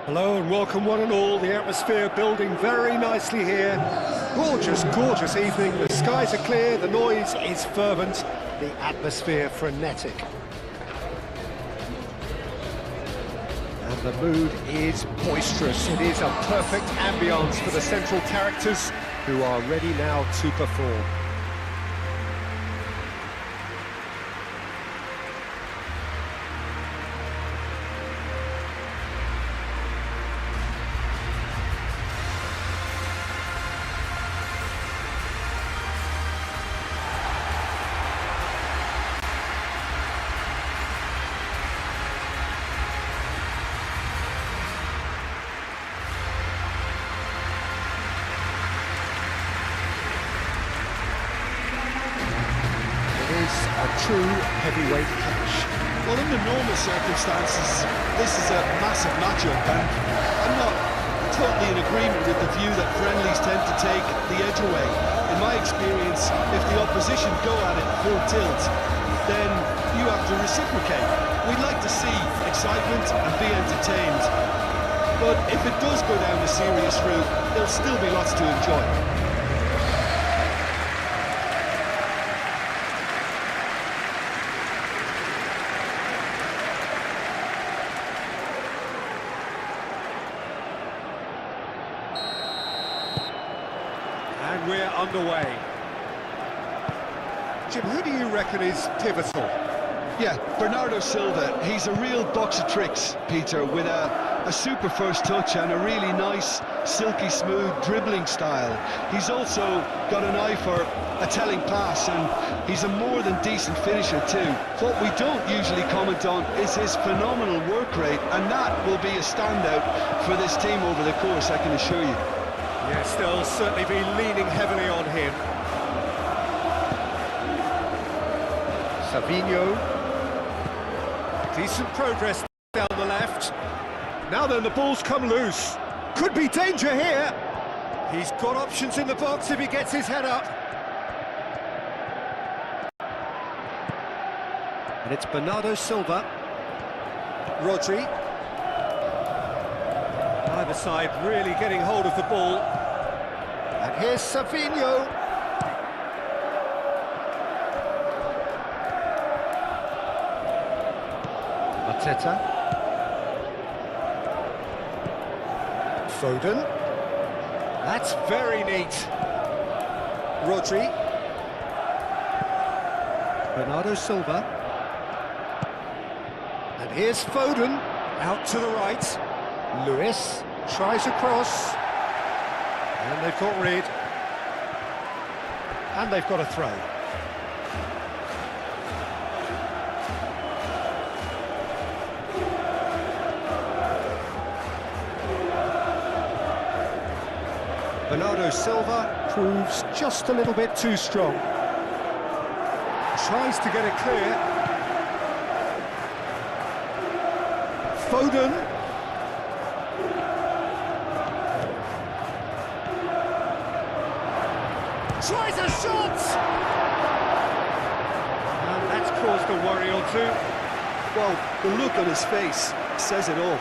Hello and welcome one and all. The atmosphere building very nicely here. Gorgeous, gorgeous evening. The skies are clear, the noise is fervent, the atmosphere frenetic. And the mood is boisterous. It is a perfect ambience for the central characters who are ready now to perform. A true heavyweight clash. Well, in the normal circumstances, this is a massive matchup, and I'm not totally in agreement with the view that friendlies tend to take the edge away. In my experience, if the opposition go at it full tilt, then you have to reciprocate. We'd like to see excitement and be entertained, but if it does go down the serious route, there'll still be lots to enjoy. And we're underway. Jim, who do you reckon is pivotal? Yeah, Bernardo Silva. He's a real box of tricks, Peter, with a super first touch and a really nice, silky smooth dribbling style. He's also got an eye for a telling pass, and he's a more than decent finisher too. What we don't usually comment on is his phenomenal work rate, and that will be a standout for this team over the course, I can assure you. Yes, they'll certainly be leaning heavily on him. Savinho. Decent progress down the left. Now then, the ball's come loose. Could be danger here. He's got options in the box if he gets his head up. And it's Bernardo Silva. Rodri. Either side really getting hold of the ball. And here's Savinho. Arteta. Foden. That's very neat. Rodri. Bernardo Silva. And here's Foden. Out to the right. Lewis tries a cross, and they've got rid, and they've got a throw. Bernardo Silva proves just a little bit too strong. Tries to get it clear. Foden. Tries a shot! And that's caused a worry or two. Well, the look on his face says it all.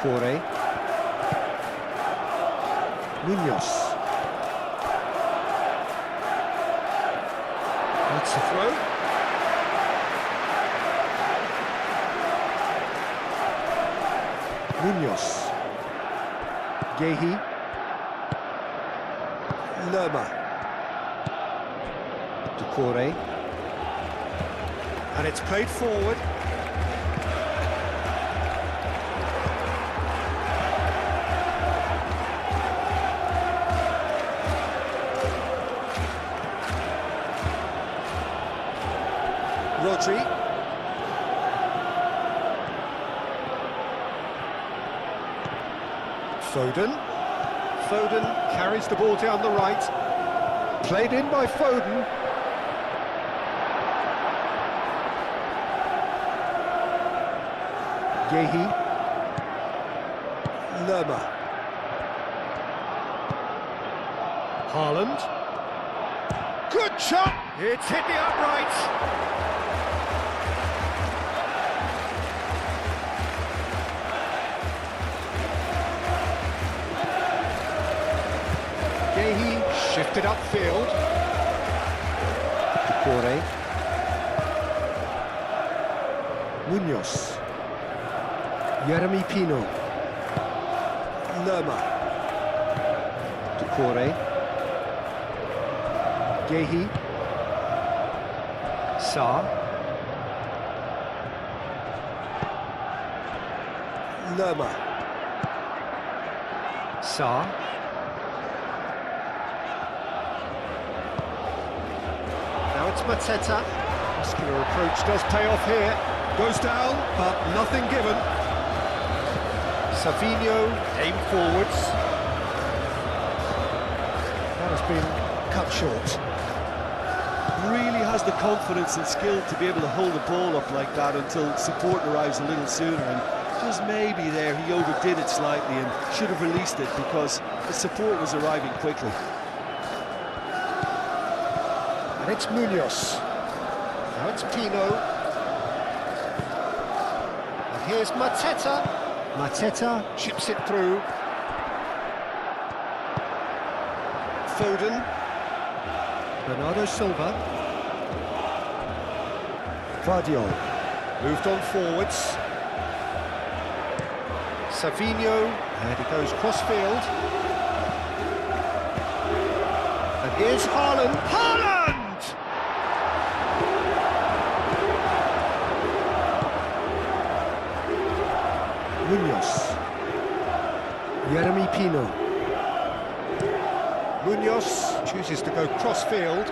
Corey. Munoz. That's a throw. Munoz. Gehi. Lerma. Decore. And it's played forward. Rodri. Foden. Foden carries the ball down the right. Played in by Foden. Yehi. Lerma. Haaland. Good shot! It's hit the upright. Yehi shifted upfield. Corey. Munoz. Jeremy Pino. Lerma. Decore. Yehi. Sa. Lerma. Sa. Now it's Mateta. Muscular approach does pay off here. Goes down, but nothing given. Savinho aim forwards. That has been cut short. Really has the confidence and skill to be able to hold the ball up like that until support arrives a little sooner, and just maybe there he overdid it slightly and should have released it because the support was arriving quickly. And it's Munoz. Now it's Pino. And here's Mateta. Mateta chips it through. Foden. Bernardo Silva. Vardiol. Moved on forwards. Savinho. And it goes cross-field. And here's Haaland. Haaland! Munoz. Jeremy Pino. Munoz chooses to go cross-field.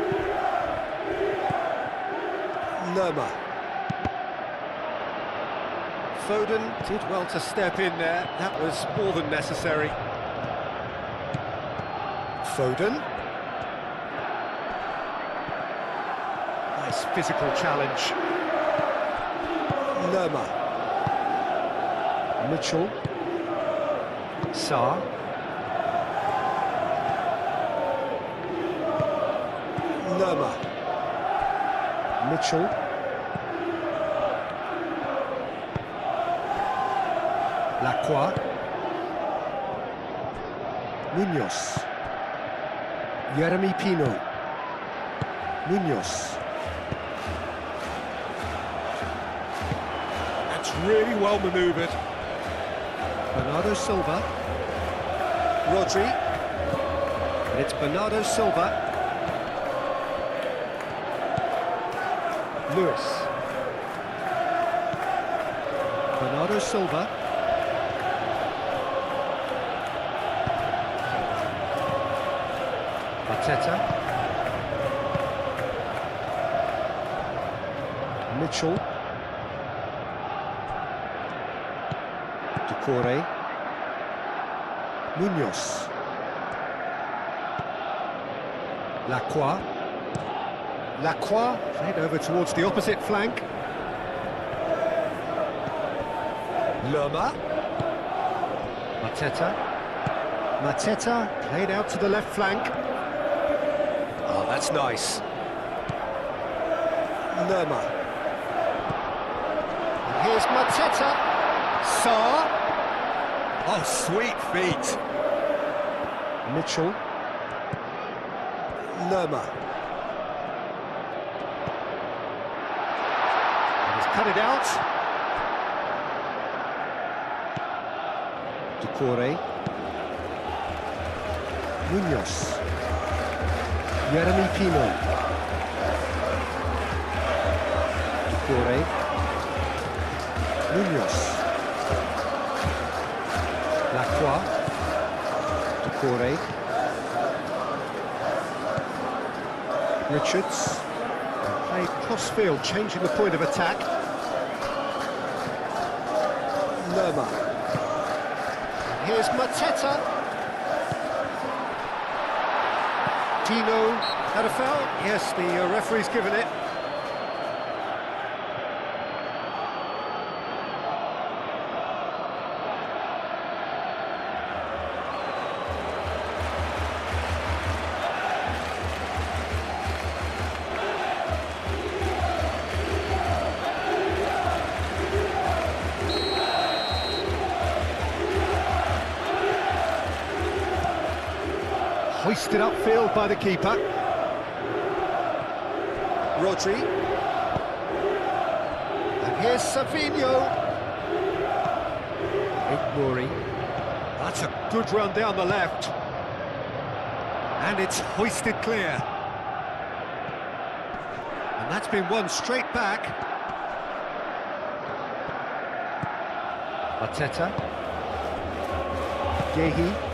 Lerma. Foden did well to step in there. That was more than necessary. Foden. Nice physical challenge. Lerma. Mitchell. Sa. Lerma. Mitchell. Lacroix. Munoz. Jeremy Pino. Munoz. That's really well manoeuvred. Bernardo Silva. Rodri. And it's Bernardo Silva. Lewis. Bernardo Silva. Mateta. Mitchell. Decore. Munoz. Lacroix. Lacroix played over towards the opposite flank. Lerma. Mateta. Mateta played out to the left flank. Oh, that's nice. Lerma. And here's Mateta. Sa. Oh, sweet feet. Mitchell. Lerma. And he's cut it out. Decore. Munoz. Jeremy Pino. Decore. Munoz. Lacroix. Decore. Richards. Played cross-field, changing the point of attack. Lerma. Here's Mateta. Tino, had a foul? Yes, the referee's given it. Hoisted upfield by the keeper. Rodri. And here's Savinho. Ignori. That's a good run down the left. And it's hoisted clear. And that's been won straight back. Arteta. Gehi.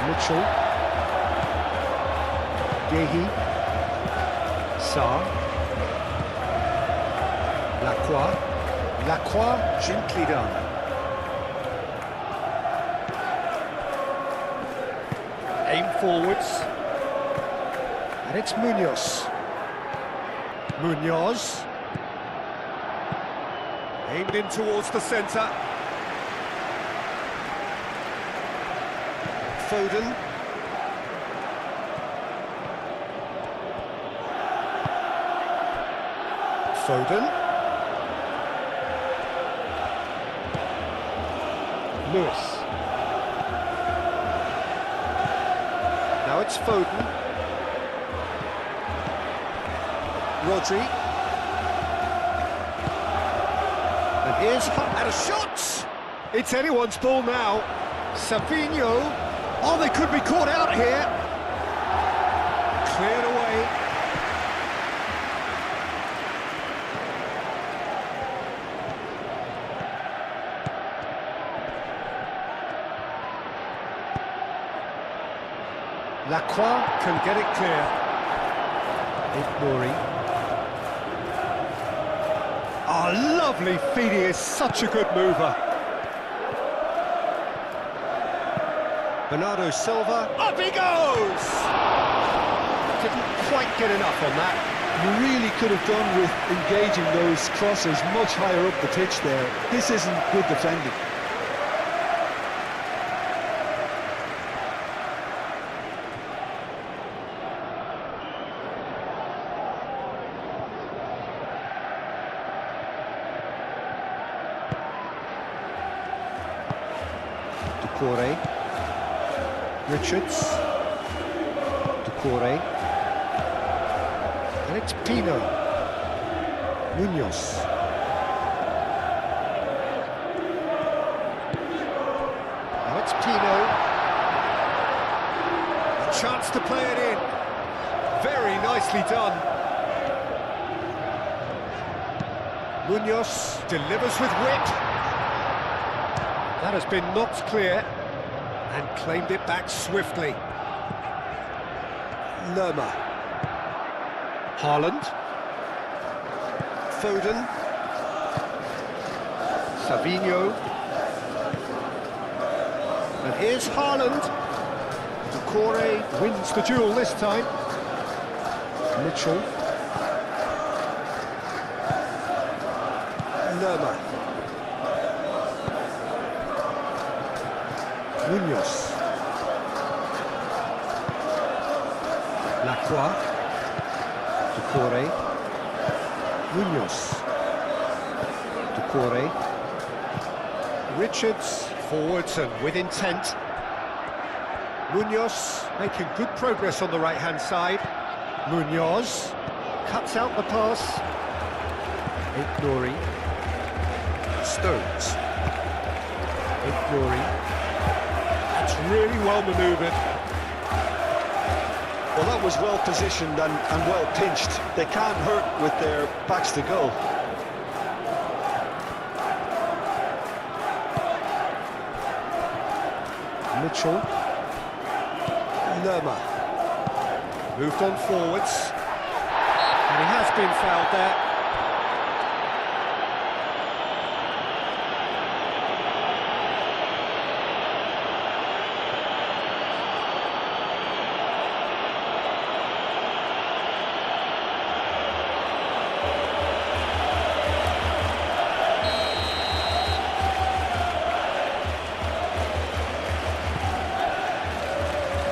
Mitchell. Gehi. Sarr. Lacroix. Lacroix, gently done. Aim forwards. And it's Munoz. Munoz. Aimed in towards the centre. Foden. Foden. Lewis. Now it's Foden. Rodri. And here's and a shot! It's anyone's ball now. Savinho. Oh, they could be caught out here. Cleared away. Lacroix can get it clear. Ignori. Oh, lovely feed. He is such a good mover. Bernardo Silva. Up he goes! Didn't quite get enough on that. You really could have done with engaging those crosses much higher up the pitch there. This isn't good defending. Doucouré. Richards. Doucouré. And it's Pino. Munoz. Now it's Pino. A chance to play it in. Very nicely done. Munoz delivers with wit. That has been knocked clear and claimed it back swiftly. Lerma. Haaland. Foden. Savinho. And here's Haaland. Doucouré wins the duel this time. Mitchell. Lerma. Munoz. Lacroix. Doucouré. Munoz. Doucouré. Richards forwards and with intent. Munoz making good progress on the right-hand side. Munoz cuts out the pass. Ignori. Stones. Ignori. That's really well manoeuvred. Well, that was well positioned and well pinched. They can't hurt with their backs to goal. Mitchell. Lerma. Moved on forwards. And he has been fouled there.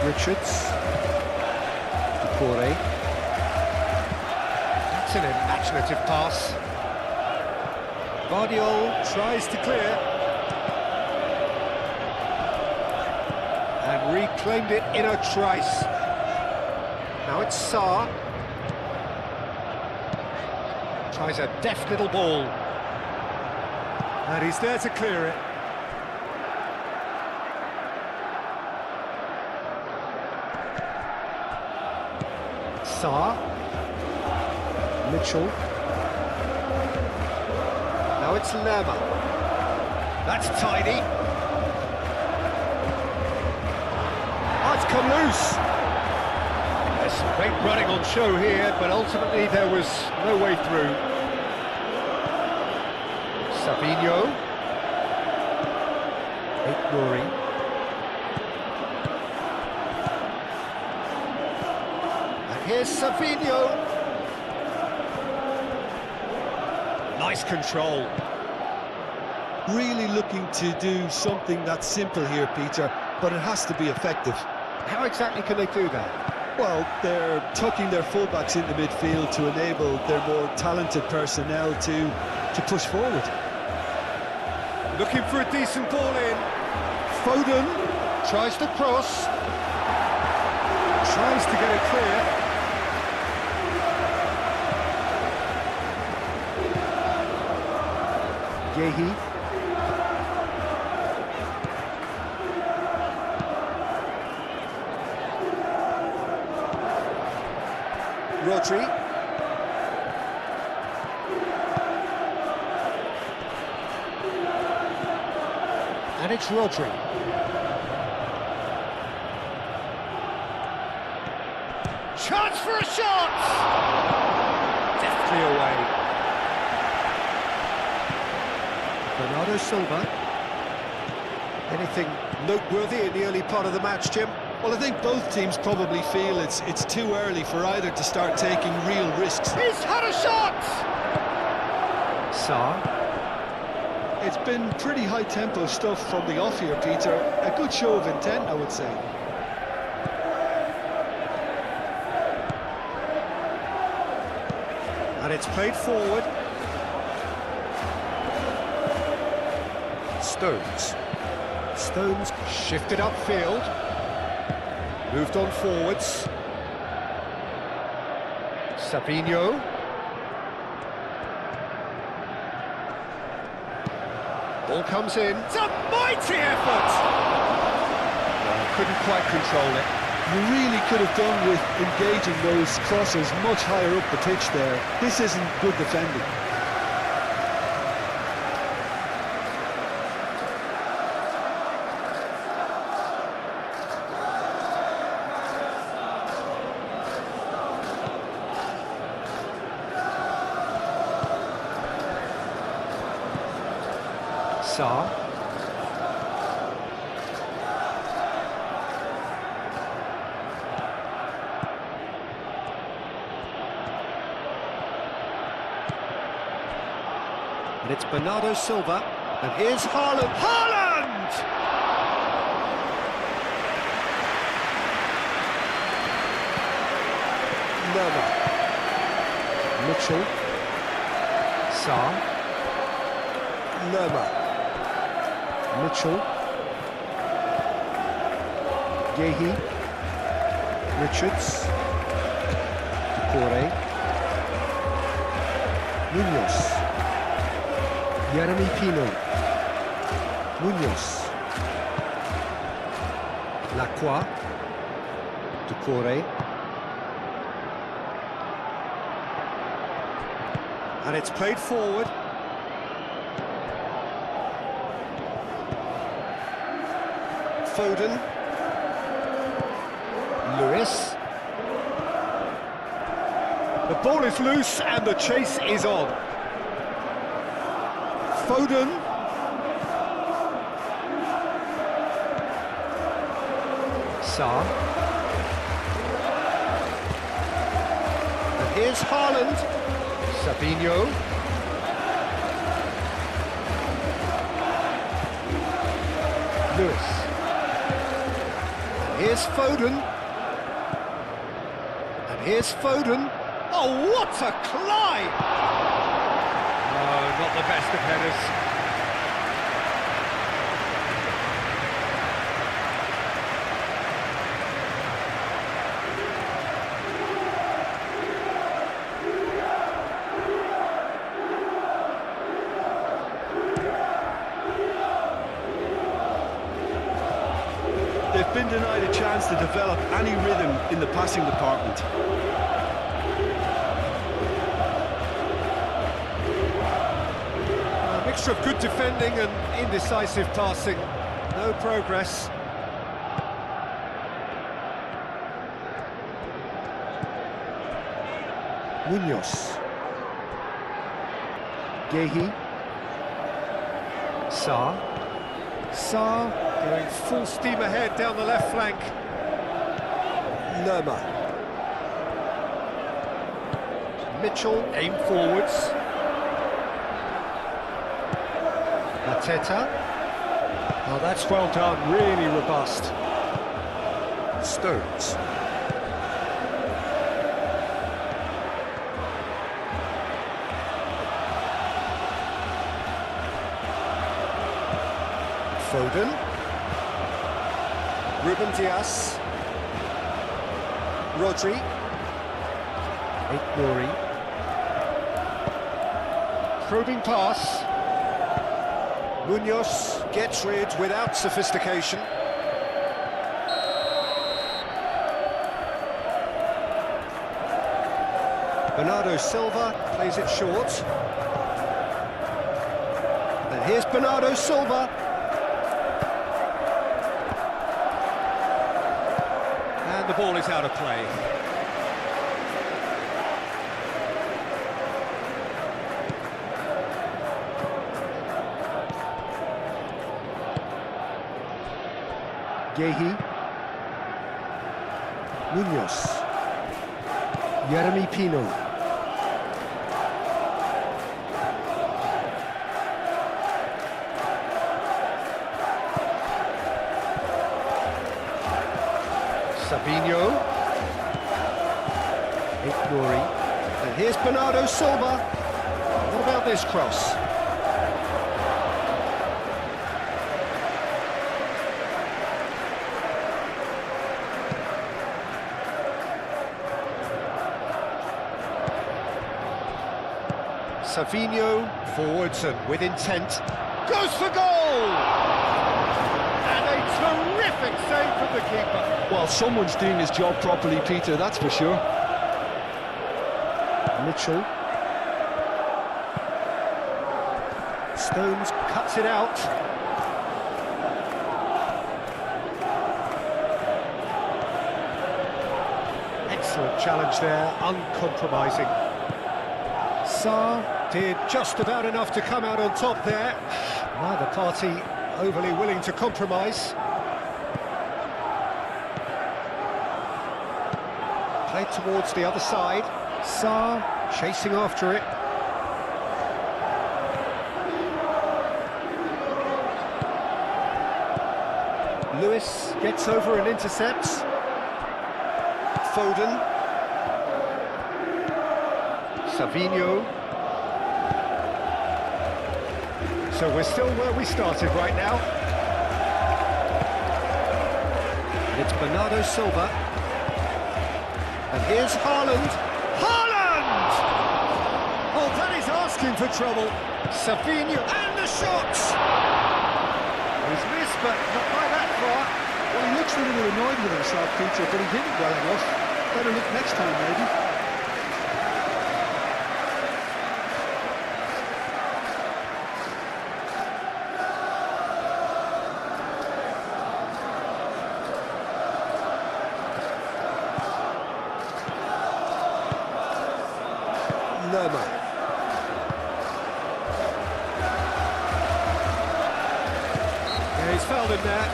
Richards. Doucouré. That's an imaginative pass. Guardiola tries to clear. And reclaimed it in a trice. Now it's Sarr. Tries a deft little ball. And he's there to clear it. Sarr. Mitchell. Now it's Lerma. That's tidy. Oh, it's come loose. There's some great running on show here, but ultimately there was no way through. Savinho. Nouri. And here's Savinho. Nice control. Really looking to do something that's simple here, Peter, but it has to be effective. How exactly can they do that? Well, they're tucking their fullbacks into midfield to enable their more talented personnel to push forward. Looking for a decent ball in. Foden tries to cross. Tries to get it clear. Yehi. Rodri. And it's Rodri. Chance for a shot! Deftly away. Bernardo Silva. Anything noteworthy in the early part of the match, Jim? Well, I think both teams probably feel it's too early for either to start taking real risks. He's had a shot! Sarr. It's been pretty high-tempo stuff from the off here, Peter. A good show of intent, I would say. And it's played forward. Stones. Stones shifted upfield. Moved on forwards. Savinho. Ball comes in. It's a mighty effort! Couldn't quite control it. You really could have done with engaging those crosses much higher up the pitch there. This isn't good defending. Sarr. And it's Bernardo Silva. And here's Haaland. Haaland! Lerma. Mitchell. Sarr. Lerma. Mitchell. Yehi. Richards. Decore. Munoz. Jeremy Pino. Munoz. Lacroix. Decore. And it's played forward. Foden. Lewis. The ball is loose and the chase is on. Foden. Sarr. And here's Haaland. Savinho. Lewis. Here's Foden. And here's Foden. Oh, what a climb! Oh, not the best of headers. been denied a chance to develop any rhythm in the passing department. A mixture of good defending and indecisive passing. No progress. Munoz. Gehi. Sarr. Sarr going full steam ahead down the left flank. Lerma. Mitchell aim forwards. Mateta. Oh, that's well done, really robust. Stones. Foden. Ruben Dias. Rodri. Nori. Probing pass. Munoz gets rid without sophistication. Bernardo Silva plays it short. And here's Bernardo Silva. And the ball is out of play. Gehi. Munoz. Jeremy Pino. Sabinho. Nori. And here's Bernardo Silva. What about this cross? Savinho, forwards and with intent, goes for goal! And a terrific save from the keeper. Well, someone's doing his job properly, Peter, that's for sure. Mitchell. Stones cuts it out. Excellent challenge there, uncompromising. Sarr did just about enough to come out on top there. Neither party overly willing to compromise. Played towards the other side. Sarr chasing after it. Lewis gets over and intercepts. Foden. Savinho. So we're still where we started right now. It's Bernardo Silva. And here's Haaland. Haaland! Oh, that is asking for trouble. Savinho, and the shots! He's missed, but not by that far. Well, he looks a little annoyed with himself, Peter, but he did it well enough. Better look next time, maybe. Lerma. Yeah, he's fouled him there.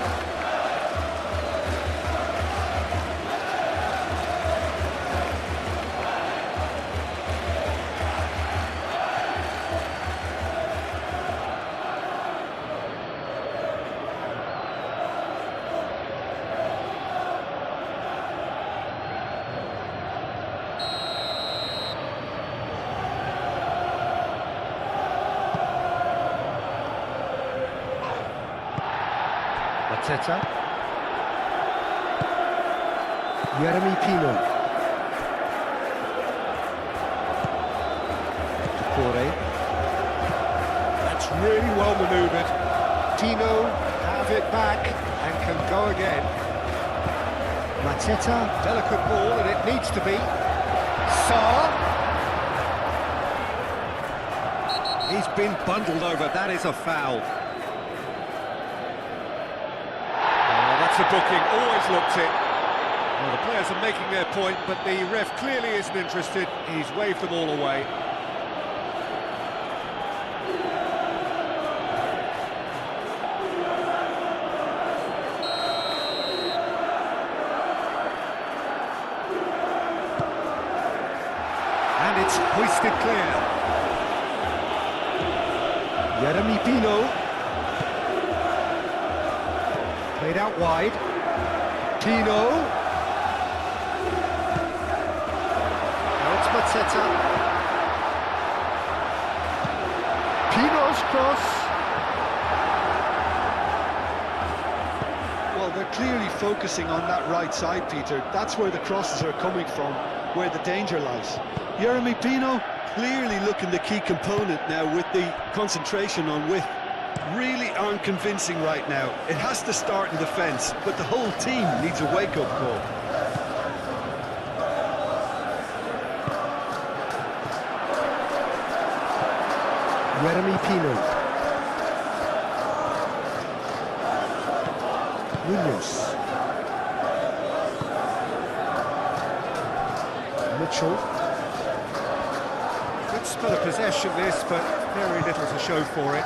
Mateta. Jeremy Pino. Corey. That's really well manoeuvred. Tino have it back and can go again. Mateta, delicate ball, and it needs to be. Sarr. He's been bundled over, that is a foul. Oh, that's a booking, always looked it. Well, the players are making their point, but the ref clearly isn't interested. He's waved them all away. And it's hoisted clear. Jeremy Pino. Played out wide. Pino. Now it's Mateta. Pino's cross. Well, they're clearly focusing on that right side, Peter. That's where the crosses are coming from, where the danger lies. Jeremy Pino clearly looking the key component now with the concentration on width. Really aren't convincing right now. It has to start in defence, but the whole team needs a wake-up call. Jeremy Pino. Munoz. Mitchell. Good spell of possession this, but very little to show for it.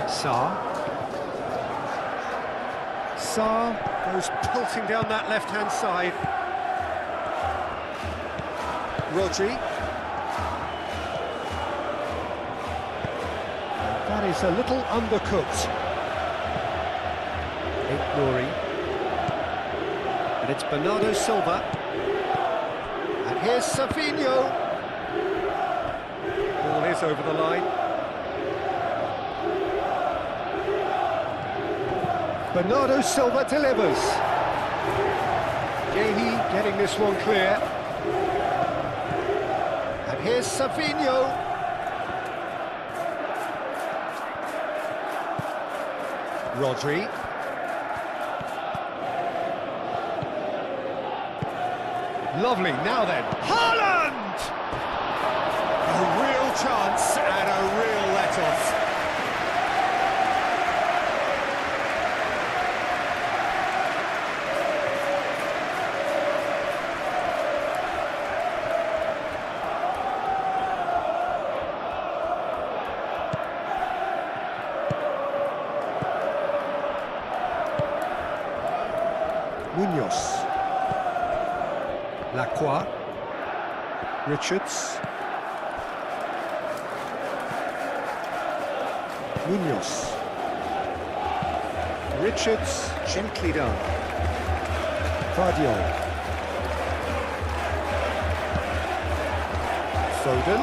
Sarr. Sarr goes pelting down that left-hand side. Rodri. That is a little undercooked. Nouri. And it's Bernardo Silva. And here's Savinho. Ball is over the line. Bernardo Silva delivers. Gehi getting this one clear. And here's Savinho. Rodri. Lovely, now then, Haaland! A real chance and a real let-off. Munoz. Lacroix. Richards. Munoz. Richards, gently down. Vardiol. Foden.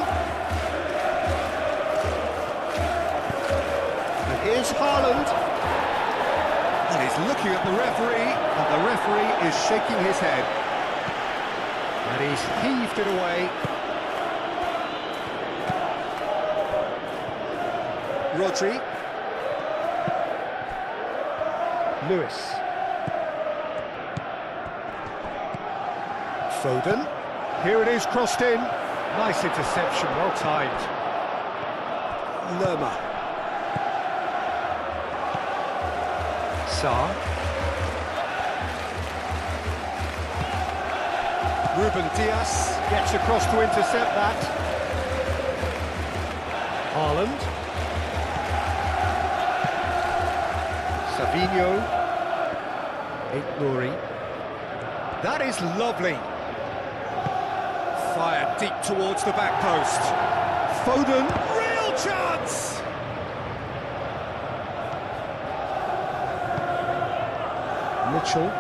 And here's Haaland. And he's looking at the referee, and the referee is shaking his head. And he's heaved it away. Rodri. Lewis. Foden. Here it is, crossed in. Nice interception, well timed. Lerma. Sarr. Ruben Dias gets across to intercept that. Haaland. Savinho. Nouri. That is lovely. Fired deep towards the back post. Foden, real chance! Mitchell.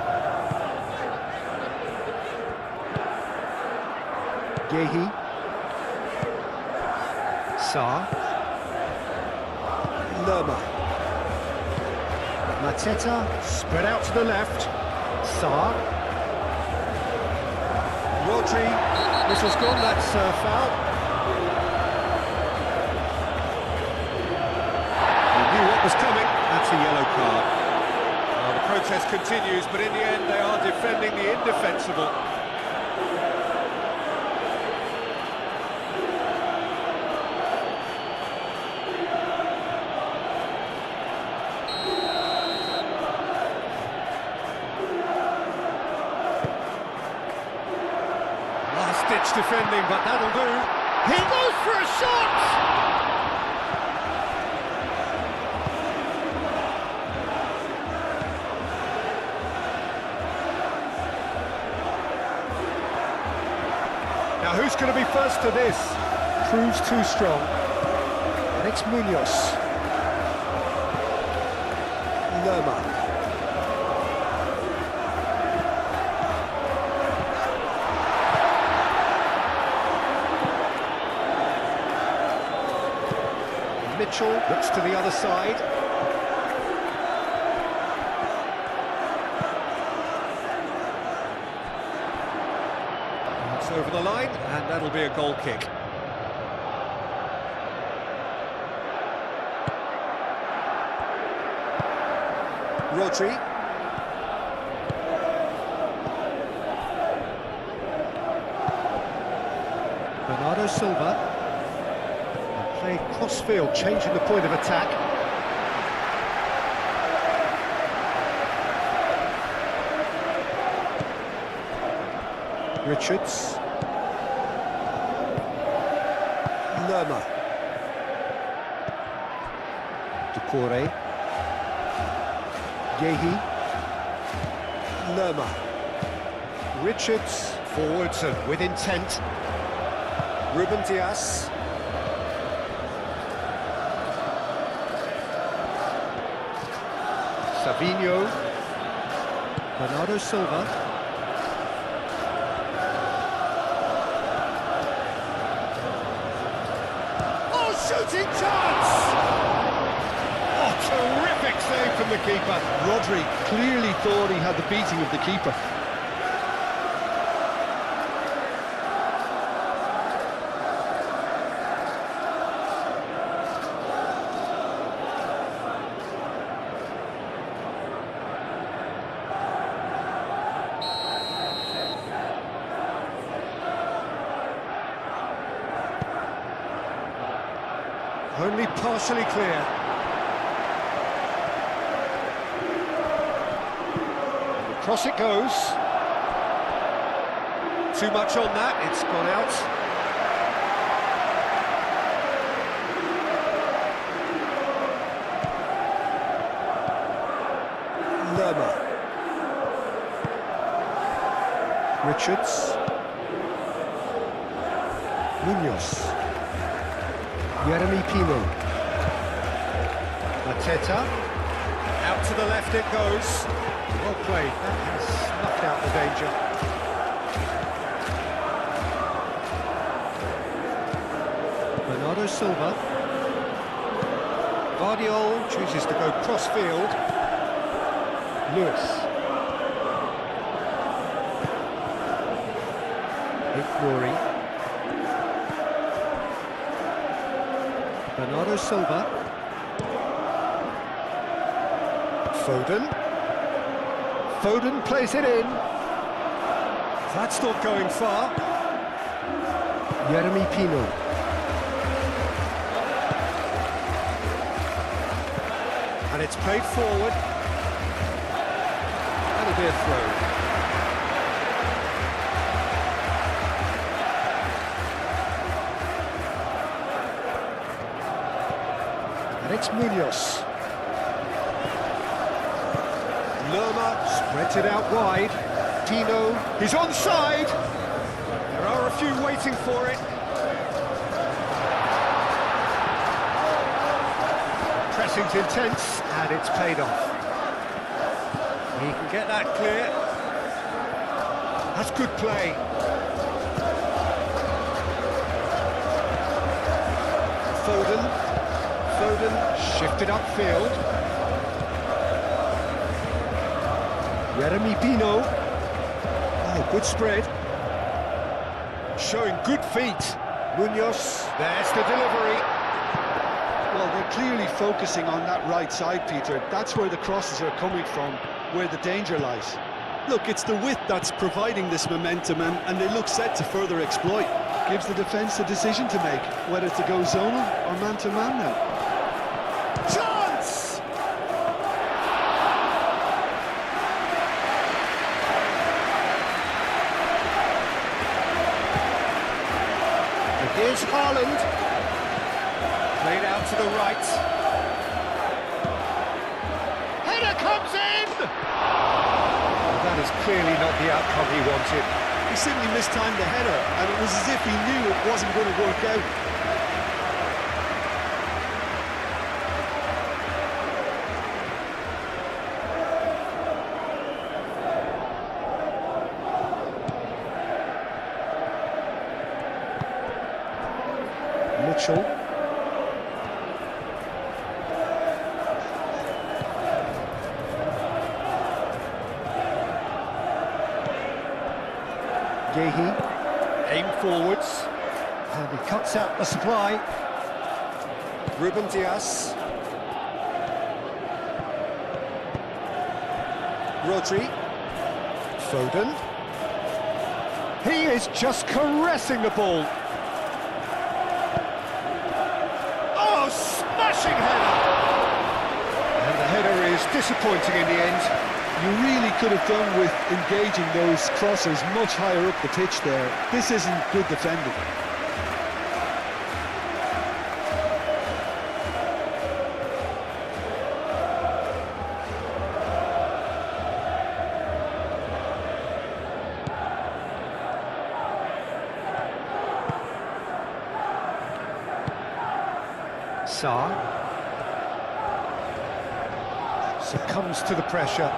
Gehi. Sarr. Lerma. Mateta, spread out to the left. Sarr. Rodri, this has gone, that's foul. He knew what was coming, contest continues, but in the end they are defending the indefensible. Last-ditch defending, but that'll do. He goes for a shot! Now who's going to be first to this? Proves too strong. And it's Munoz. Lerma. Mitchell looks to the other side. It's over the line, and that'll be a goal kick. Rodri. Bernardo Silva. Play cross-field, changing the point of attack. Richards. Lerma. Decore. Yehi. Lerma. Richards forwards and with intent. Ruben Dias. Savinho. Bernardo Silva. Oh, shooting chance! Oh, terrific save from the keeper. Rodri clearly thought he had the beating of the keeper. Only partially clear. Across it goes. Too much on that, it's gone out. Lerma. Richards. Munoz. Jeremy Pino. Mateta. Out to the left it goes. Well played. That has snuffed out the danger. Bernardo Silva. Guardiol chooses to go cross-field. Lewis. Ignoring. Bernardo Silva. Foden. Foden plays it in. That's not going far. Jeremy Pino. And it's played forward. That'll be a throw. And it's Munoz. Lerma spreads it out wide. Tino, he's onside. There are a few waiting for it. Pressing's intense, and it's paid off. He can get that clear. That's good play. Foden shifted upfield. Jeremy Pino. Oh, good spread. Showing good feet. Munoz, there's the delivery. Well, they're clearly focusing on that right side, Peter. That's where the crosses are coming from. where the danger lies. Look, it's the width that's providing this momentum, and they look set to further exploit. Gives the defence a decision to make, whether to go zonal or man-to-man now. Chance! And here's Haaland. Played out to the right. Header comes in! That is clearly not the outcome he wanted. He simply mistimed the header, and it was as if he knew it wasn't going to work out. Mitchell. Yehi, aim forwards, and he cuts out the supply. Ruben Diaz. Rodri. Foden. He is just caressing the ball. Oh, smashing header! And the header is disappointing in the end. You really could have done with engaging those crossers much higher up the pitch there. This isn't good defending. Sarr succumbs to the pressure.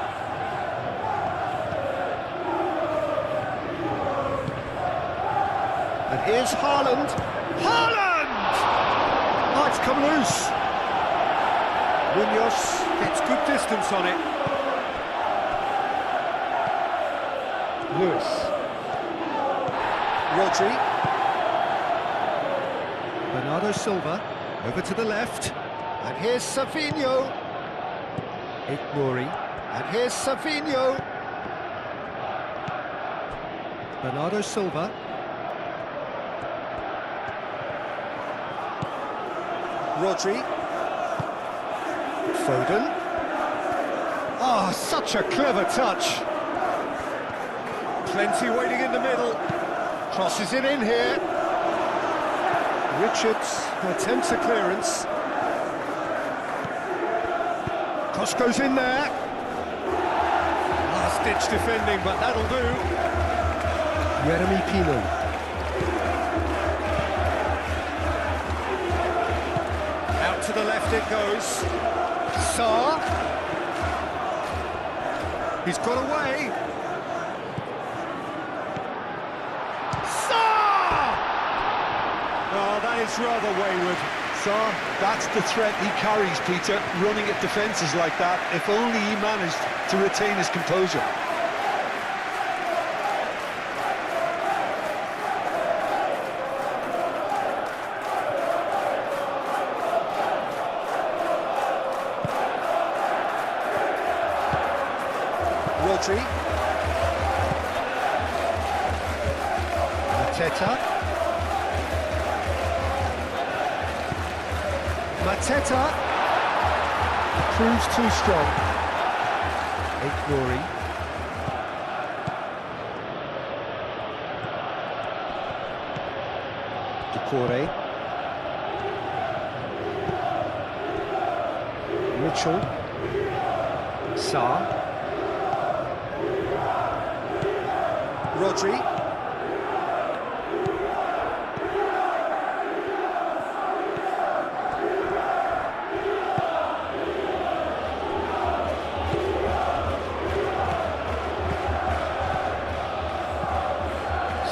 And here's Haaland. Haaland! Oh, it's come loose. Munoz gets good distance on it. Lewis. Rodri. Bernardo Silva over to the left. And here's Savinho. Ignori. And here's Savinho. Bernardo Silva. Rodri. Foden. Oh, such a clever touch. Plenty waiting in the middle. Crosses it in here. Richards attempts a clearance. Cross goes in there. Last-ditch defending, but that'll do. Jeremy Pino. To the left it goes. Sarr. He's got away. Sarr! Oh, that is rather wayward. Sarr, that's the threat he carries, Peter, running at defences like that. If only he managed to retain his composure. Rodri. Mateta. Mateta proves too strong. Ignori. Decore. Mitchell. Sarr. Rodri.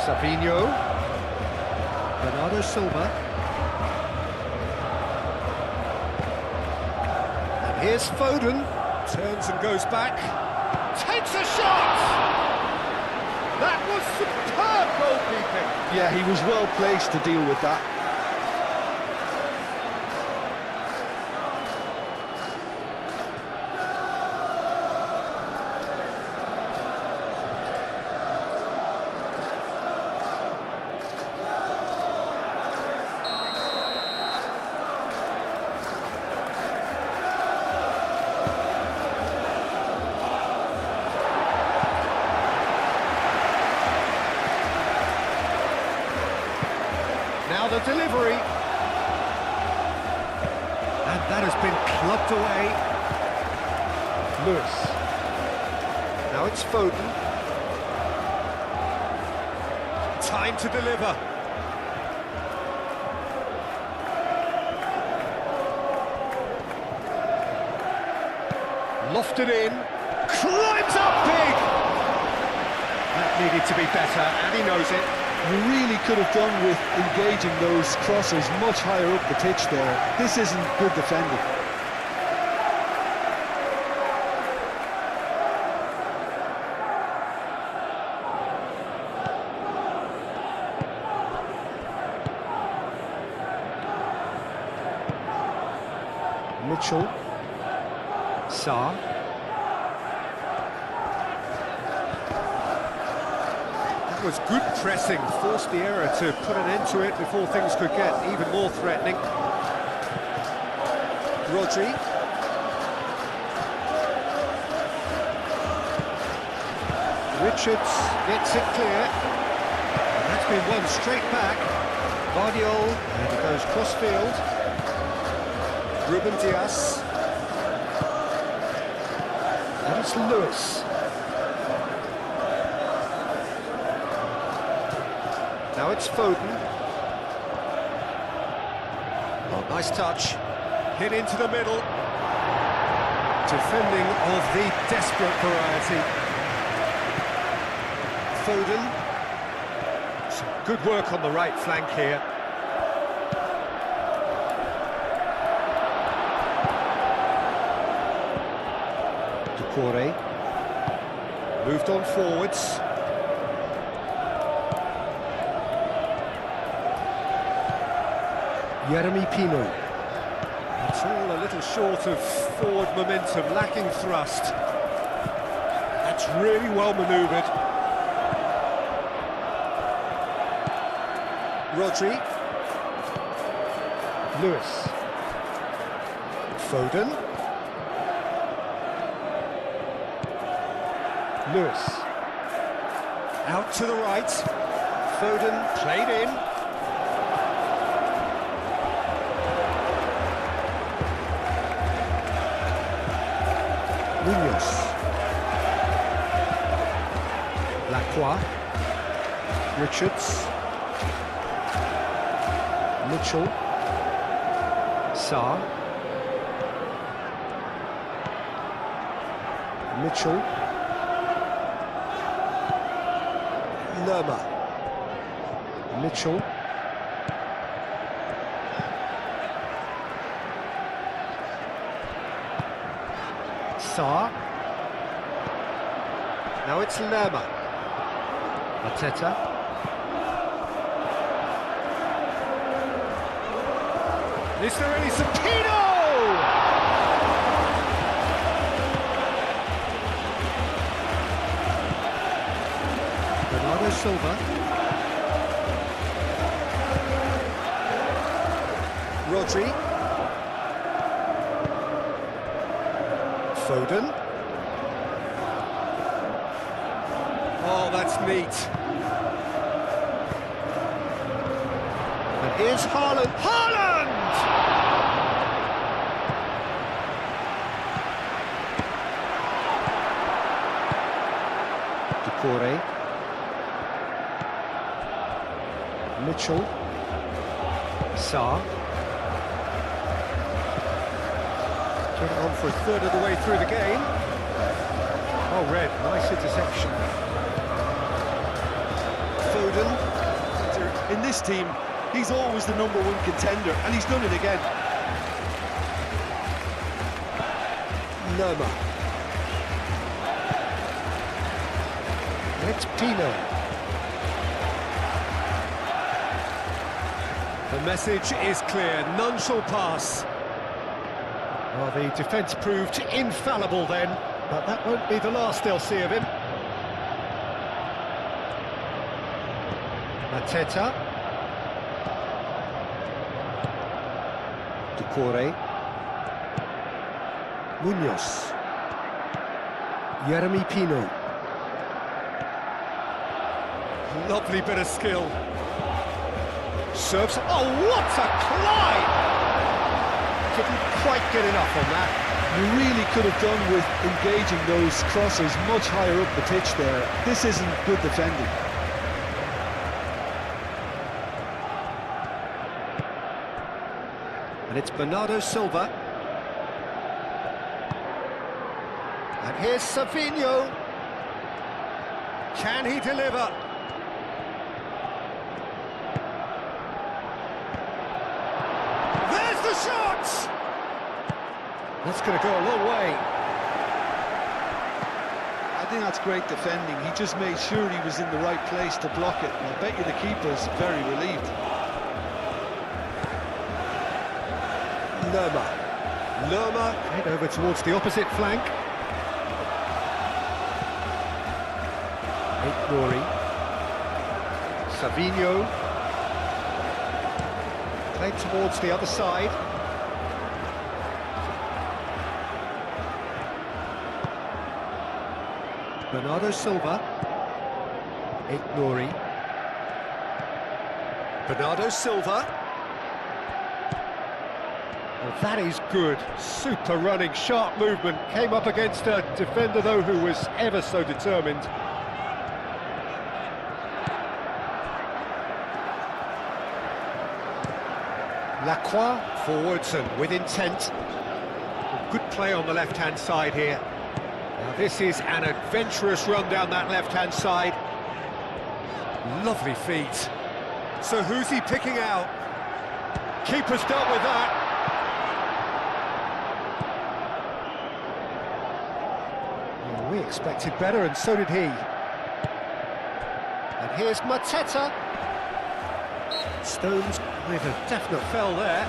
Savinho. Bernardo Silva. And here's Foden. Turns and goes back. Takes a shot! That was superb goalkeeping. Yeah, he was well placed to deal with that. Now the delivery. And that has been clubbed away. Lewis. Now it's Foden. Time to deliver. Lofted in. Climbs up big! That needed to be better, and he knows it. Really could have done with engaging those crosses much higher up the pitch there. This isn't good defending. Mitchell. Sarr. That was good pressing, forced the error to put an end to it before things could get even more threatening. Rodri. Richards gets it clear. And that's been won straight back. Guardiol, and it goes cross-field. Ruben Dias. And it's Lewis. Now it's Foden. Oh, nice touch. Hit into the middle. Defending of the desperate variety. Foden. Some good work on the right flank here. Corey moved on forwards. Jeremy Pino. It's all a little short of forward momentum, lacking thrust. That's really well manoeuvred. Rodri. Lewis. Foden. Lewis. Out to the right. Foden played in. Munoz. Lacroix. Richards. Mitchell. Sarr. Mitchell. Lerma. Mitchell. Sarr. Now it's Lerma. Mateta. Is there any Sapino? Bernardo Silva. Rodri. Foden. Oh, that's neat. And here's Haaland. Haaland! Decore. Mitchell. Sarr. Turning on for a third of the way through the game. Oh, Red, nice interception. Foden. In this team, he's always the number one contender, and he's done it again. Lerma. And it's Pino. The message is clear, none shall pass. Well, the defence proved infallible then, but that won't be the last they'll see of him. Mateta. Decore. Munoz. Jeremy Pino. Lovely bit of skill. Serves. Oh, what a climb! Couldn't quite get enough on that. You really could have done with engaging those crosses much higher up the pitch there. This isn't good defending. And it's Bernardo Silva. And here's Savinho. Can he deliver? There's the shot! That's going to go a long way. I think that's great defending. He just made sure he was in the right place to block it. And I bet you the keeper's very relieved. Lerma head over towards the opposite flank. Nori. Savinho. Played towards the other side. Bernardo Silva. Nori. Bernardo Silva. Well, that is good. Super running, sharp movement. Came up against a defender, though, who was ever so determined. Lacroix forwards and with intent. Good play on the left-hand side here. Now this is an adventurous run down that left-hand side. Lovely feet. So who's he picking out? Keeper's dealt with that. Well, we expected better, and so did he. And here's Mateta. Stones with a definite fell there.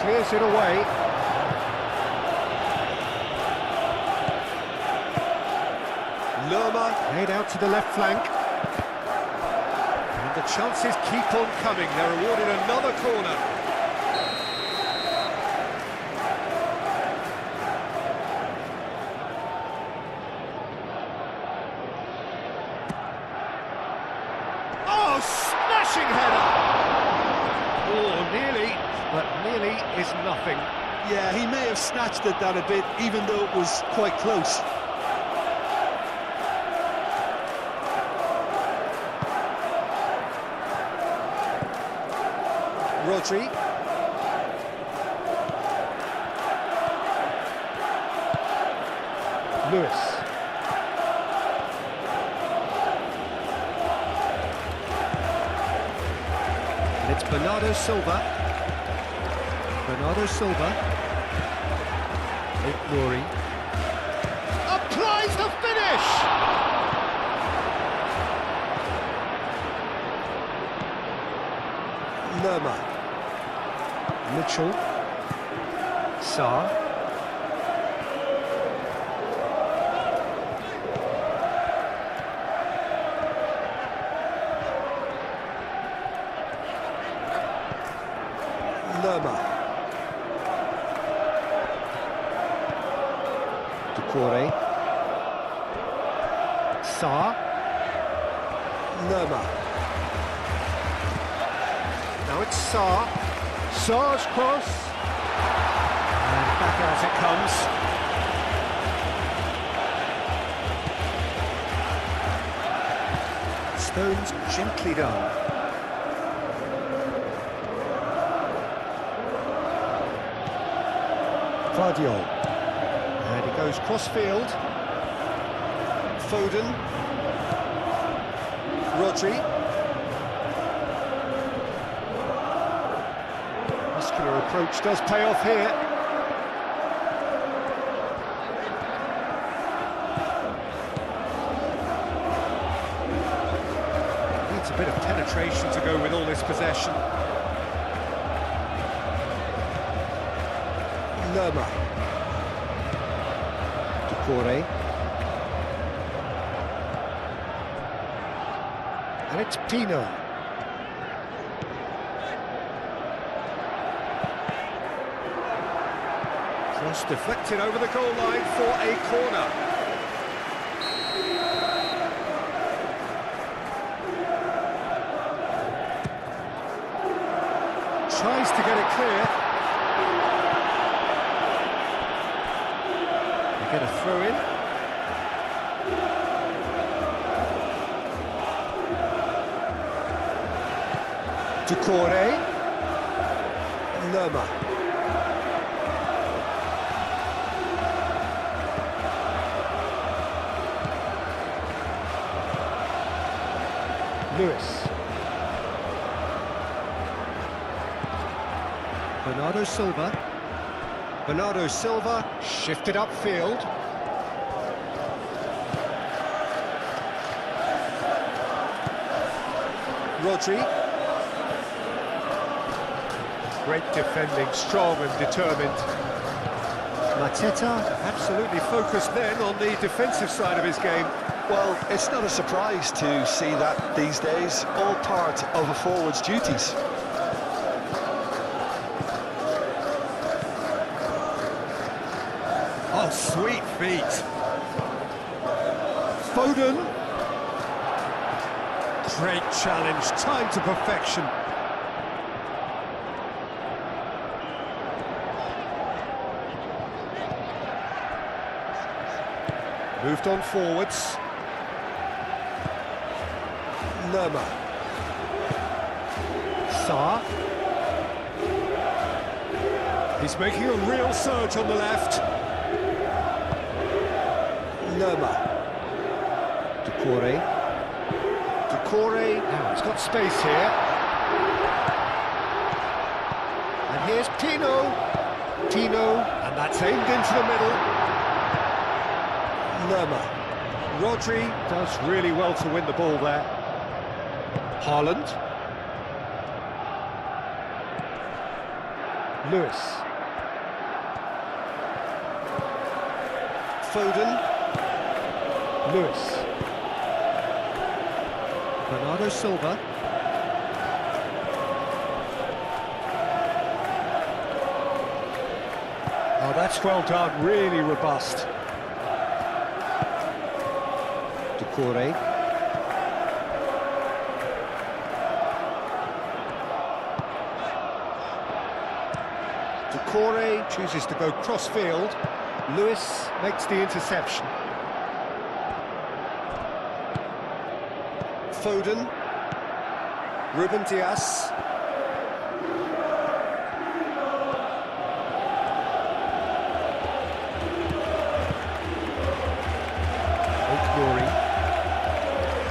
Clears it away. Lerma head out to the left flank. And the chances keep on coming. They're awarded another corner. Oh, smashing header! Oh, nearly. But nearly is nothing. Yeah, he may have snatched at that a bit, even though it was quite close. Rodri. Lewis. And it's Bernardo Silva. Bernardo Silva. Nori. Applies the finish! Lerma. Mitchell. Sarr. Lerma. Ducouré. Sarr. Lerma. Now it's Sarr. Sarr's cross. And back out it comes. Stones gently done. Guardiol. And he goes cross-field. Foden. Rodri. Muscular approach does pay off here. Needs a bit of penetration to go with all this possession. Lerma. Decore. And it's Pino. Cross deflected over the goal line for a corner. Tries to get it clear. They get a throw in. Decore. Lerma. Lewis. Bernardo Silva. Bernardo Silva shifted upfield. Rodri. Great defending, strong and determined. Mateta absolutely focused then on the defensive side of his game. Well, it's not a surprise to see that these days, all part of a forward's duties. Oh, sweet feet. Foden. Great challenge, time to perfection. Moved on forwards. Lerma. Sarr. He's making a real surge on the left. Lerma. Decore. Decore. Now he's got space here. And here's Pino. Pino. And that's aimed into the middle. Lerma. Rodri does really well to win the ball there. Haaland. Lewis. Foden. Lewis. Bernardo Silva. Oh, that's well done, really robust. Decore. Decore chooses to go cross-field. Lewis makes the interception. Foden. Ruben Dias.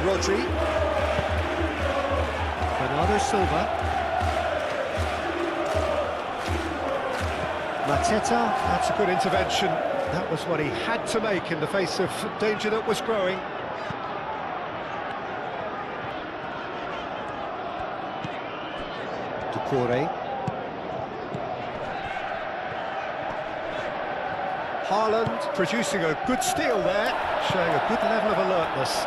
Rodri. Bernardo Silva. Mateta, that's a good intervention. That was what he had to make in the face of danger that was growing. Decore. Haaland producing a good steal there, showing a good level of alertness.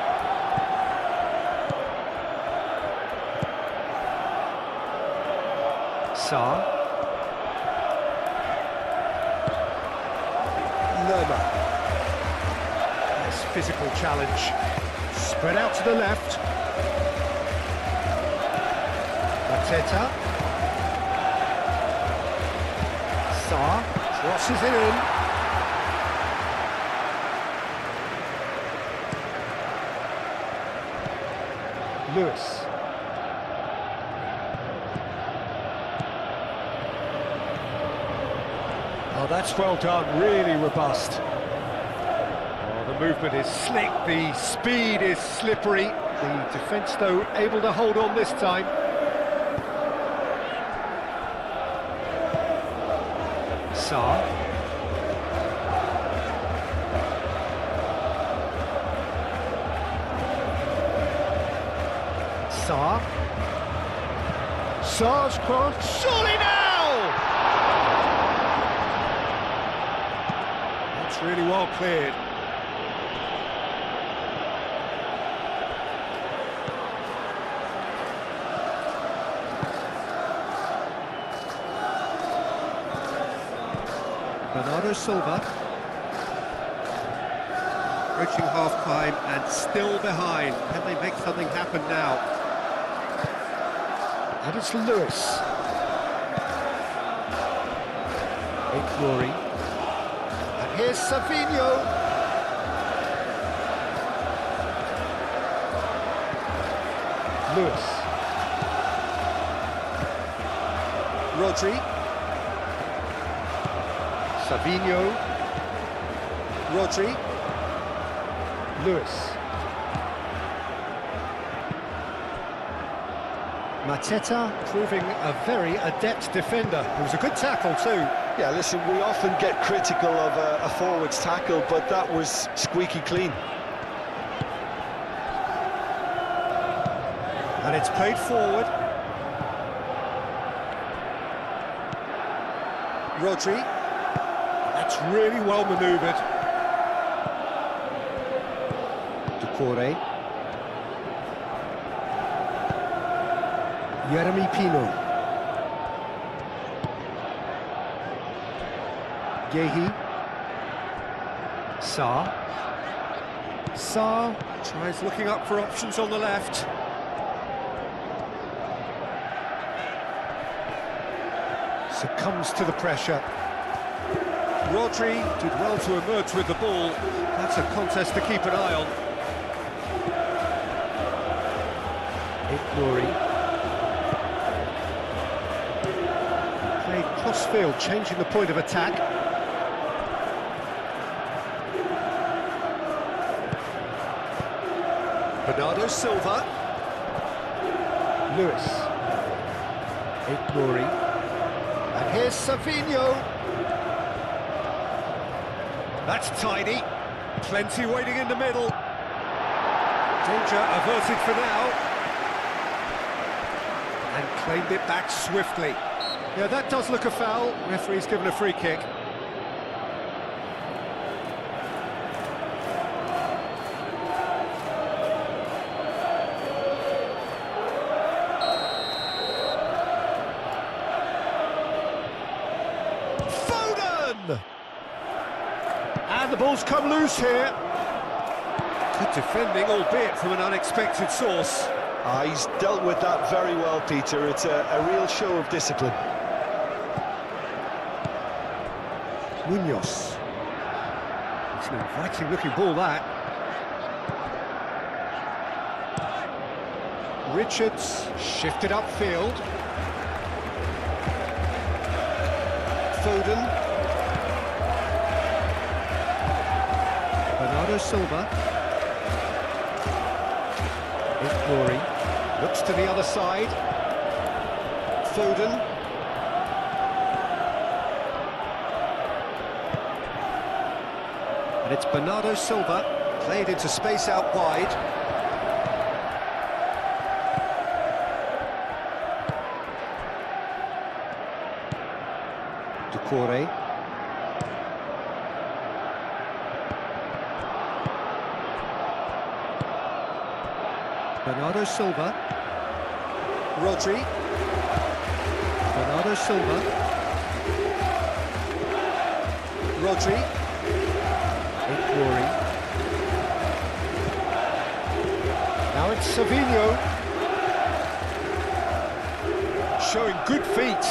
Sarr. Lerma. Nice physical challenge. Spread out to the left. Mateta. Sarr crosses it in. Lewis. Oh, that's well done, really robust. Oh, the movement is slick, the speed is slippery. The defence, though, able to hold on this time. Sarr. Sarr. Sarr's cross, surely now! That's really well cleared. Bernardo Silva. Approaching half-time and still behind. Can they make something happen now? And it's Lewis. Glory. And here's Savinho. Lewis. Rodri. Savinho. Rodri. Lewis. Mateta proving a very adept defender. It was a good tackle too. Yeah, listen, we often get critical of a forward's tackle, but that was squeaky clean. And it's played forward. Rodri. That's really well manoeuvred. Decore. Jeremy Pino. Gehi. Sarr. Sarr tries looking up for options on the left. Succumbs to the pressure. Rodri did well to emerge with the ball. That's a contest to keep an eye on. Glory. Played cross-field, changing the point of attack. Bernardo Silva. Lewis. Glory. And here's Savinho. That's tidy. Plenty waiting in the middle. Danger averted for now. And claimed it back swiftly. Yeah, that does look a foul. Referee's given a free kick. Foden! And the ball's come loose here. Good defending, albeit from an unexpected source. He's dealt with that very well, Peter. It's a real show of discipline. Munoz. It's an inviting looking ball, that. Richards shifted upfield. Foden. Bernardo Silva. Glory. Looks to the other side. Foden. And it's Bernardo Silva, played into space out wide. Decore. Bernardo Silva. Rodri. Bernardo Silva. Rodri. Glory. Now it's Savinho. Showing good feet.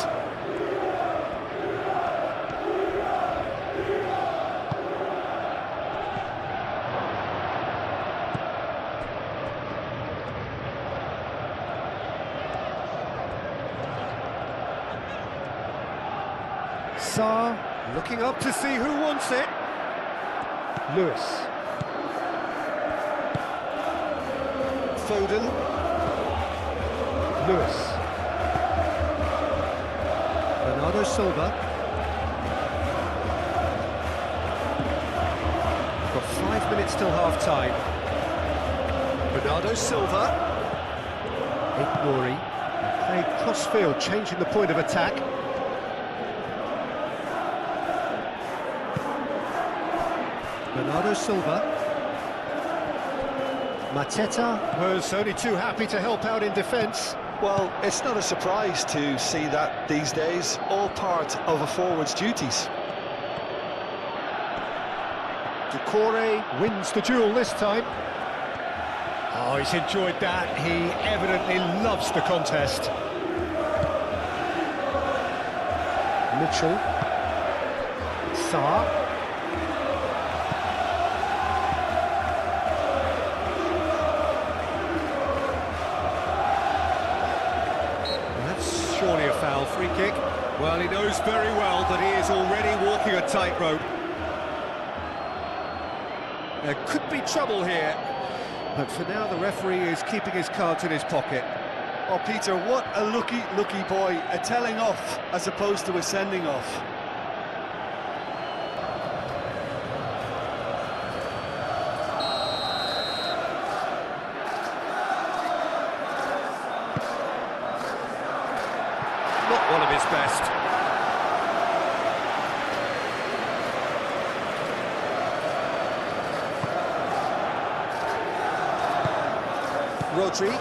Sarr looking up to see who wants it. Lewis. Foden. Lewis. Bernardo Silva. We've got 5 minutes till half-time. Bernardo Silva. Glory. Played cross-field, changing the point of attack. Bernardo Silva. Mateta was only too happy to help out in defence. Well, it's not a surprise to see that these days, all part of a forward's duties. Decore wins the duel this time. Oh, he's enjoyed that. He evidently loves the contest. Mitchell. Sarr. That's surely a foul. Free kick. Well, he knows very well that he is already walking a tightrope. There could be trouble here, but for now the referee is keeping his cards in his pocket. Oh, Peter, what a lucky boy. A telling off as opposed to a sending off. Not one of his best. Rodri.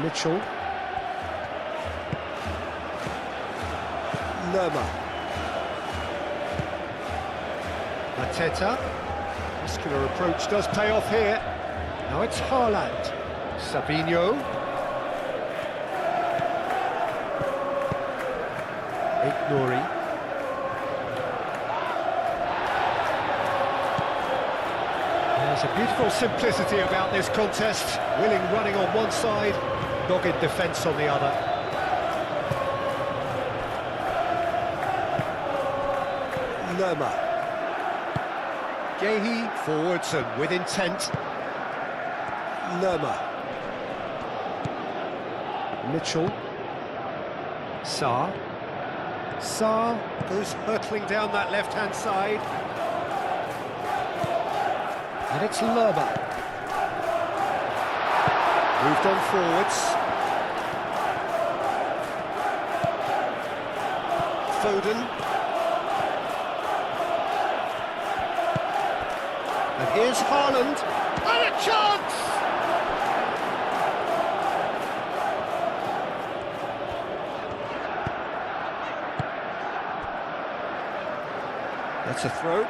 Mitchell. Lerma. Mateta. Muscular approach does pay off here. Now it's Haaland. Sabinho. Nori. There's a beautiful simplicity about this contest. Willing running on one side, dogged defence on the other. Lerma. Gehi forwards and with intent. Lerma. Mitchell. Sarr. Sarr goes hurtling down that left-hand side. And it's Lerma. Moved on forwards. Foden. And here's Haaland. And a chance! That's a throw.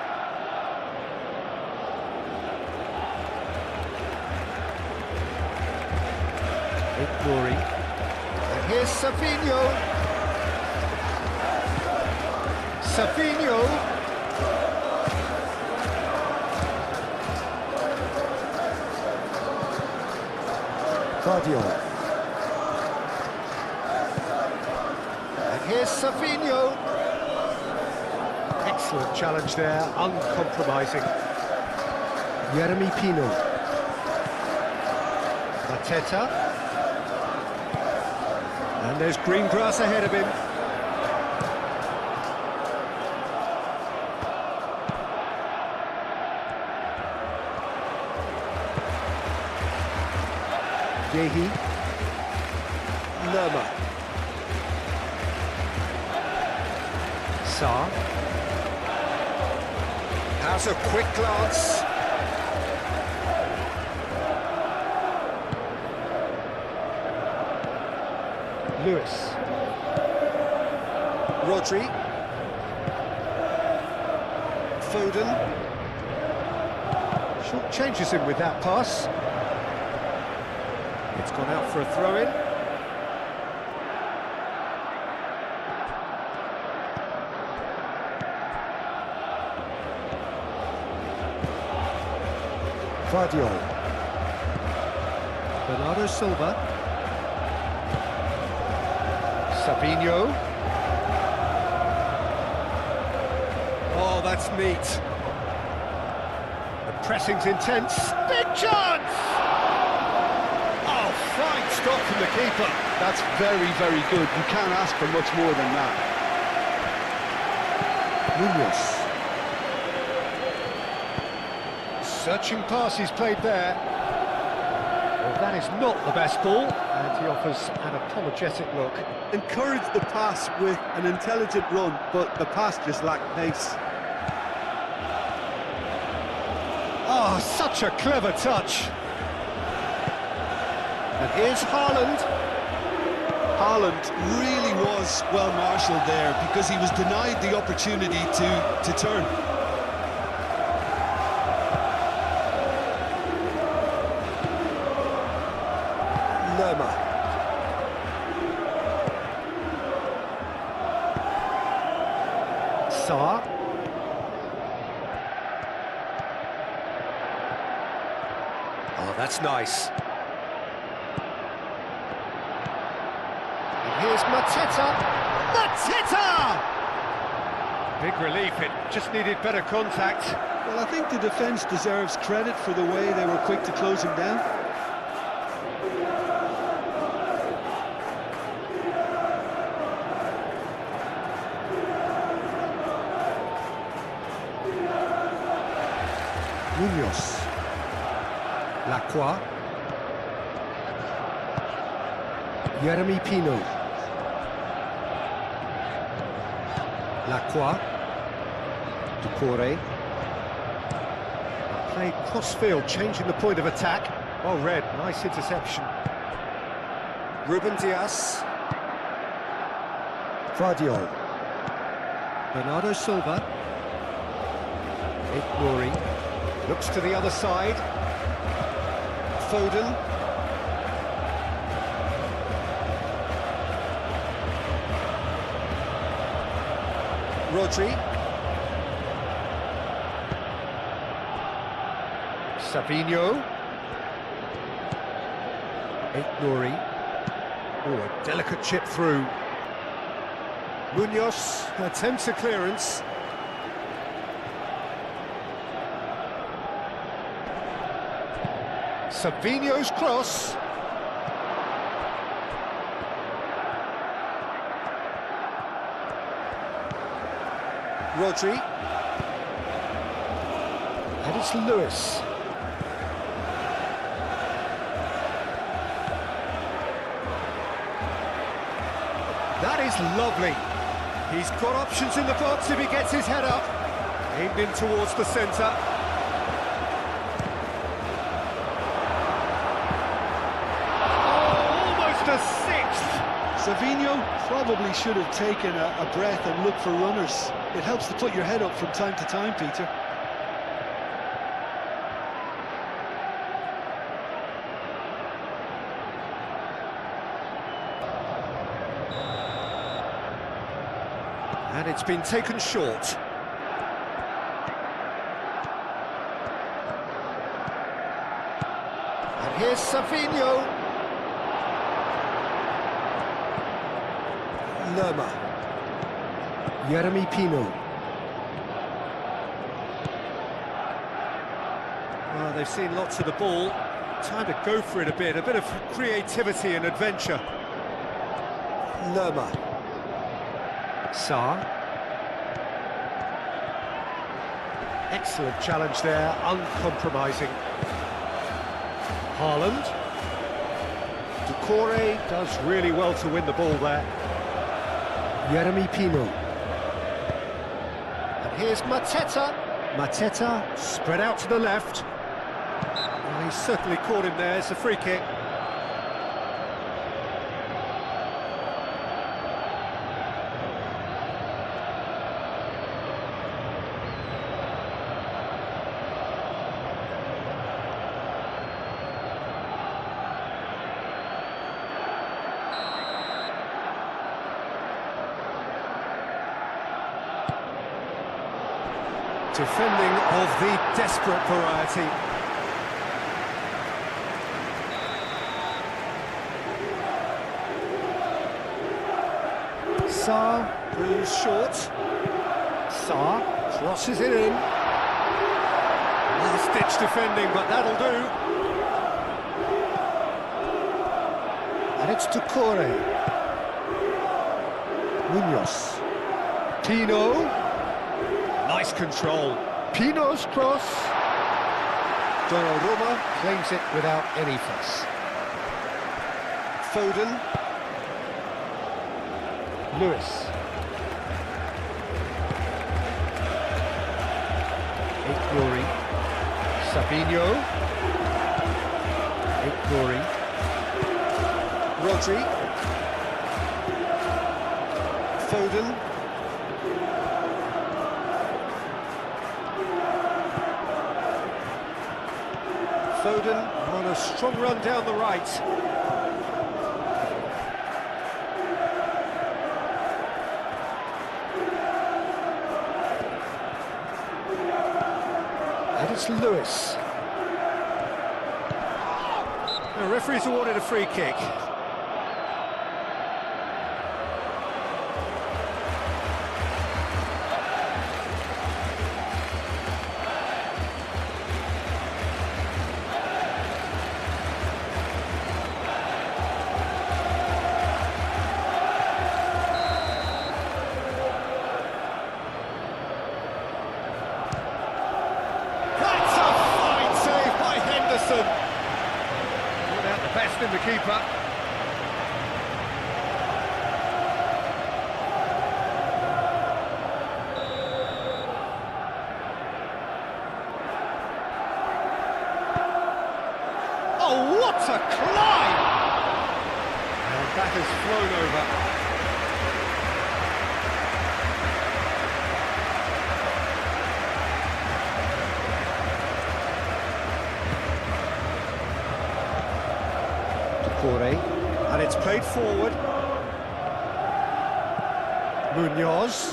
Nori. And here's Sabinho. Sabinho. Guardiola. And here's Sabinho. Excellent challenge there, uncompromising. Jeremy Pino. Mateta. And there's green grass ahead of him. Gehi. Lerma. Sarr. Has a quick glance. Lewis. Rodri. Foden. Short changes him with that pass. It's gone out for a throw-in. Guardiola. Bernardo Silva. Sabinho. Oh, that's neat. The pressing's intense. Big chance! Oh, fine stop from the keeper. That's very, very good. You can't ask for much more than that. Searching pass he's played there. Well, that is not the best ball, and he offers an apologetic look. Encouraged the pass with an intelligent run, but the pass just lacked pace. Oh, such a clever touch. And here's Haaland. Haaland really was well marshalled there because he was denied the opportunity to turn. Lerma. Saar. Oh, that's nice. And here's Mateta. Mateta! Big relief, it just needed better contact. Well, I think the defence deserves credit for the way they were quick to close him down. Munoz. Lacroix. Jeremy Pino. Lacroix. Ducouré. Play cross-field, changing the point of attack. Oh, Red, nice interception. Ruben Dias. Vardiol. Bernardo Silva. Nouri. Looks to the other side. Foden. Rodri. Savinho. Nouri. Oh, a delicate chip through. Munoz attempts a clearance. Savinho's cross. Rodri. And it's Lewis. That is lovely. He's got options in the box if he gets his head up. Aimed in towards the centre. A sixth. Savinho probably should have taken a breath and looked for runners. It helps to put your head up from time to time, Peter. And it's been taken short. And here's Savinho. Lerma. Jeremy Pino. Well, they've seen lots of the ball. Time to go for it a bit of creativity and adventure. Lerma. Saar. Excellent challenge there, uncompromising. Haaland. Ducouré does really well to win the ball there. Jeremy Pino. And here's Mateta. Mateta spread out to the left. Well, he's certainly caught him there. It's a free kick. Defending of the desperate variety. Saar moves short. Saar crosses it in. Last-ditch defending, but that'll do. And it's Ducouré. Munoz. Pino. Nice control. Pino's cross. Donnarumma claims it without any fuss. Foden. Lewis. Glory. Sabinho. Glory. Rodri. Foden. Foden on a strong run down the right. And it's Lewis. The referee's awarded a free kick. Without the best in the keeper. Oh, what a climb! And that has flown over. And it's played forward. Munoz.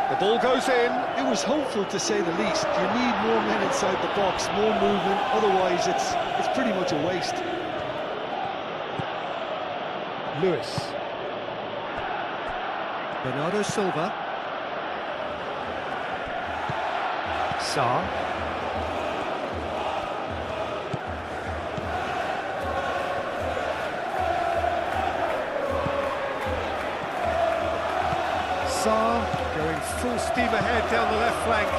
The ball goes in. It was hopeful, to say the least. You need more men inside the box, more movement. Otherwise, it's pretty much a waste. Lewis. Bernardo Silva. Sarr. Sarr going full steam ahead down the left flank.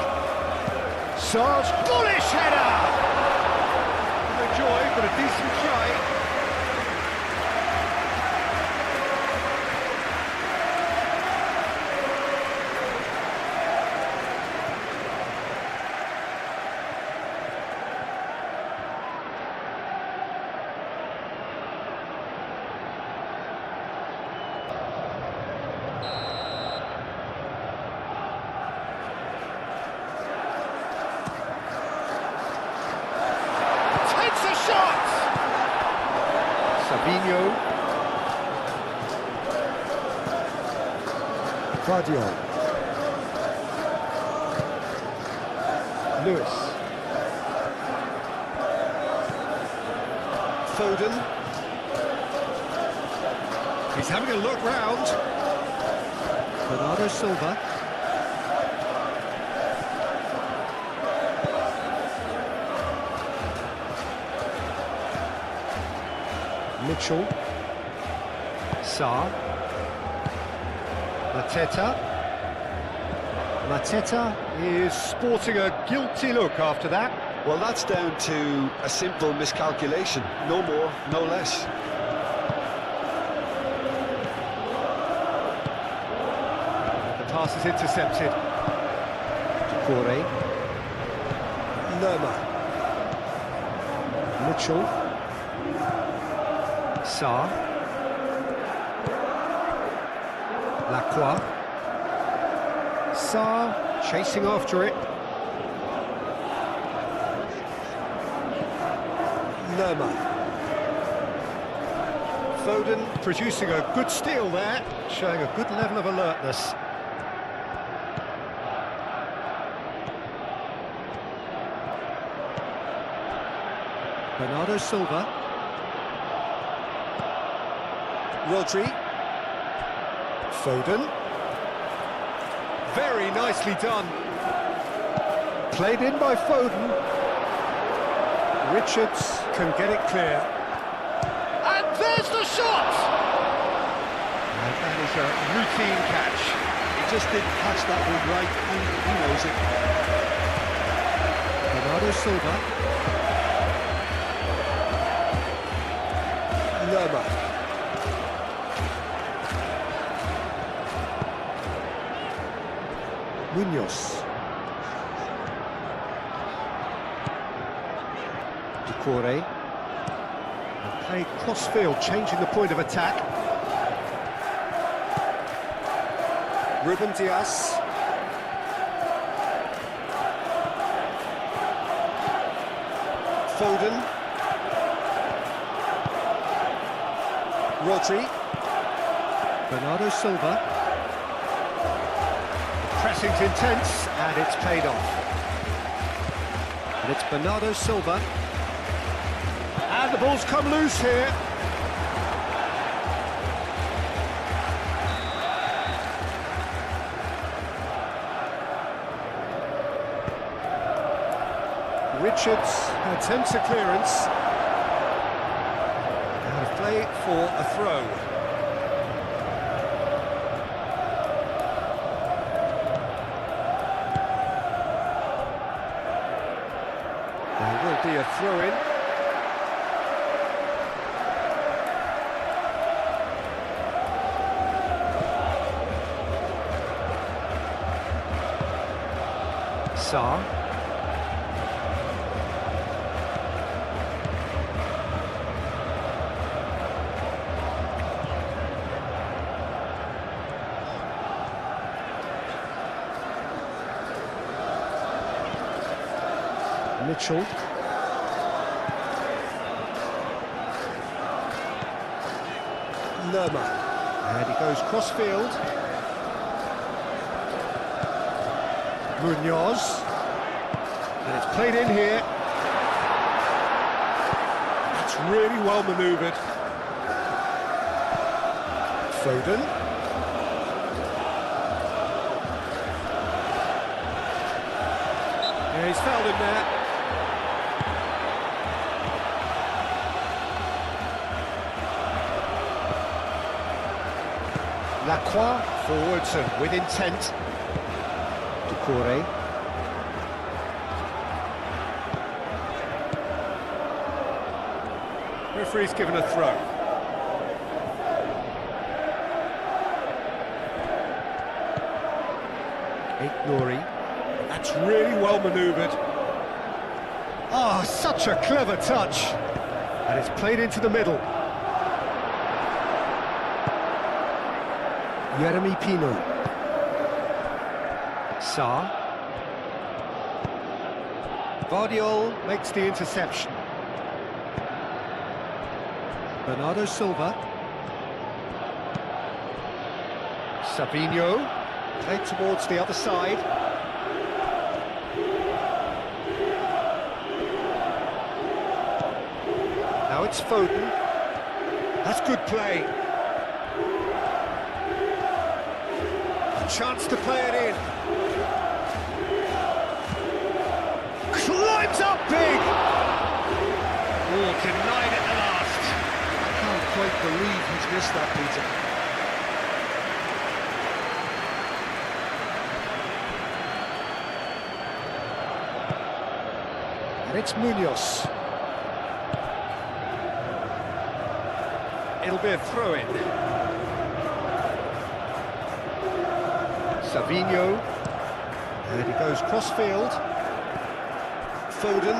Sarr's bullish header! No joy, but a decent try. Sabinho. Guardiola. Lewis. Foden. He's having a look round. Bernardo Silva. Mitchell. Sarr. Mateta is sporting a guilty look after that. Well, that's down to a simple miscalculation. No more, no less. The pass is intercepted. Corey. Lerma. Mitchell. Sarr. Lacroix. Sarr chasing after it. Lerma. Foden producing a good steal there, showing a good level of alertness. Bernardo Silva. Rodri. Foden. Very nicely done. Played in by Foden. Richards can get it clear. And there's the shot! And that is a routine catch. He just didn't catch that one right, and he knows it. Bernardo Silva. Lerma. Munoz. Decore. And play cross-field, changing the point of attack. Ruben Dias. Foden. Rodri. Bernardo Silva. Pressing's intense, and it's paid off. And it's Bernardo Silva. And the ball's come loose here. Richards attempts a clearance. And a play for a throw. There will be a throw-in. Sarr. Mitchell. Lerma. And he goes cross-field. Munoz. And it's played in here. That's really well manoeuvred. Foden. Yeah, he's fouled him there. Lacroix forwards and with intent. Decore. Referee's given a throw. Nouri. That's really well manoeuvred. Oh, such a clever touch. And it's played into the middle. Jeremy Pino. Sarr. Guardiol makes the interception. Bernardo Silva. Savinho. Played towards the other side. Now it's Foden. That's good play. Chance to play it in. Climbs up big. Oh, denied at the last. I can't quite believe he's missed that, Peter. And it's Munoz. It'll be a throw-in. Savinho, and he goes cross-field. Foden,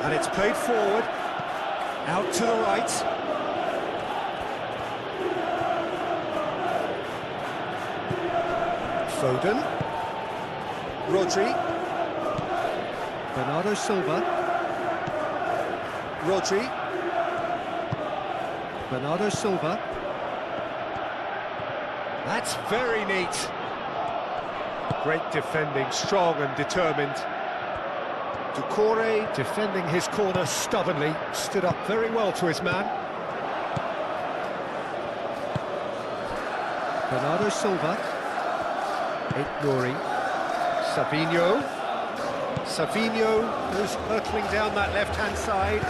and it's played forward, out to the right. Foden, Rodri, Bernardo Silva, Rodri, Bernardo Silva. That's very neat. Great defending, strong and determined. Decore defending his corner stubbornly, stood up very well to his man. Bernardo Silva. Nouri. Savinho. Savinho goes hurtling down that left-hand side.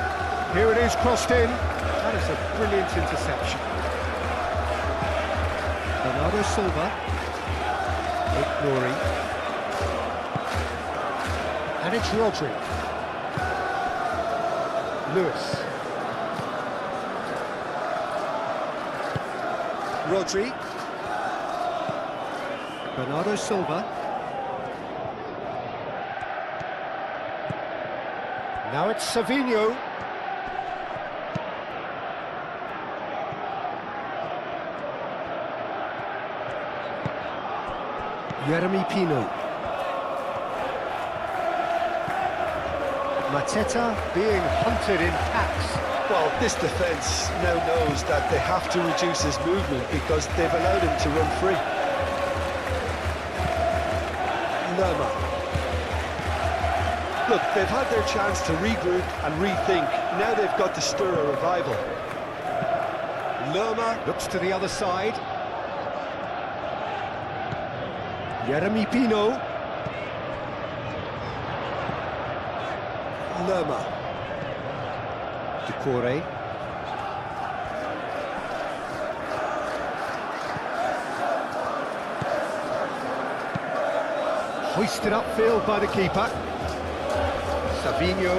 Here it is, crossed in. That is a brilliant brilliant interception. Bernardo Silva. Ignoring. And it's Rodri. Lewis. Rodri. Bernardo Silva. Now it's Savinho. Jeremy Pino. Mateta being hunted in packs. Well, this defence now knows that they have to reduce his movement because they've allowed him to run free. Lerma. Look, they've had their chance to regroup and rethink. Now they've got to stir a revival. Lerma looks to the other side. Jeremy Pino. Lerma. Decore. Hoisted upfield by the keeper. Savinho.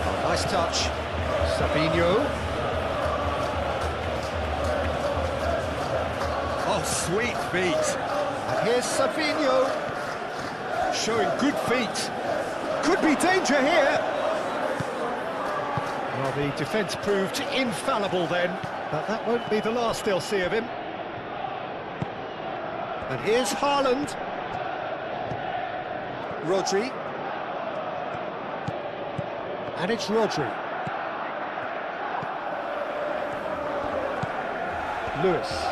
Oh, nice touch. Savinho. Oh, sweet feet. And here's Savinho. Showing good feet. Could be danger here. Well, the defence proved infallible then, but that won't be the last they'll see of him. And here's Haaland. Rodri. And it's Rodri. Lewis.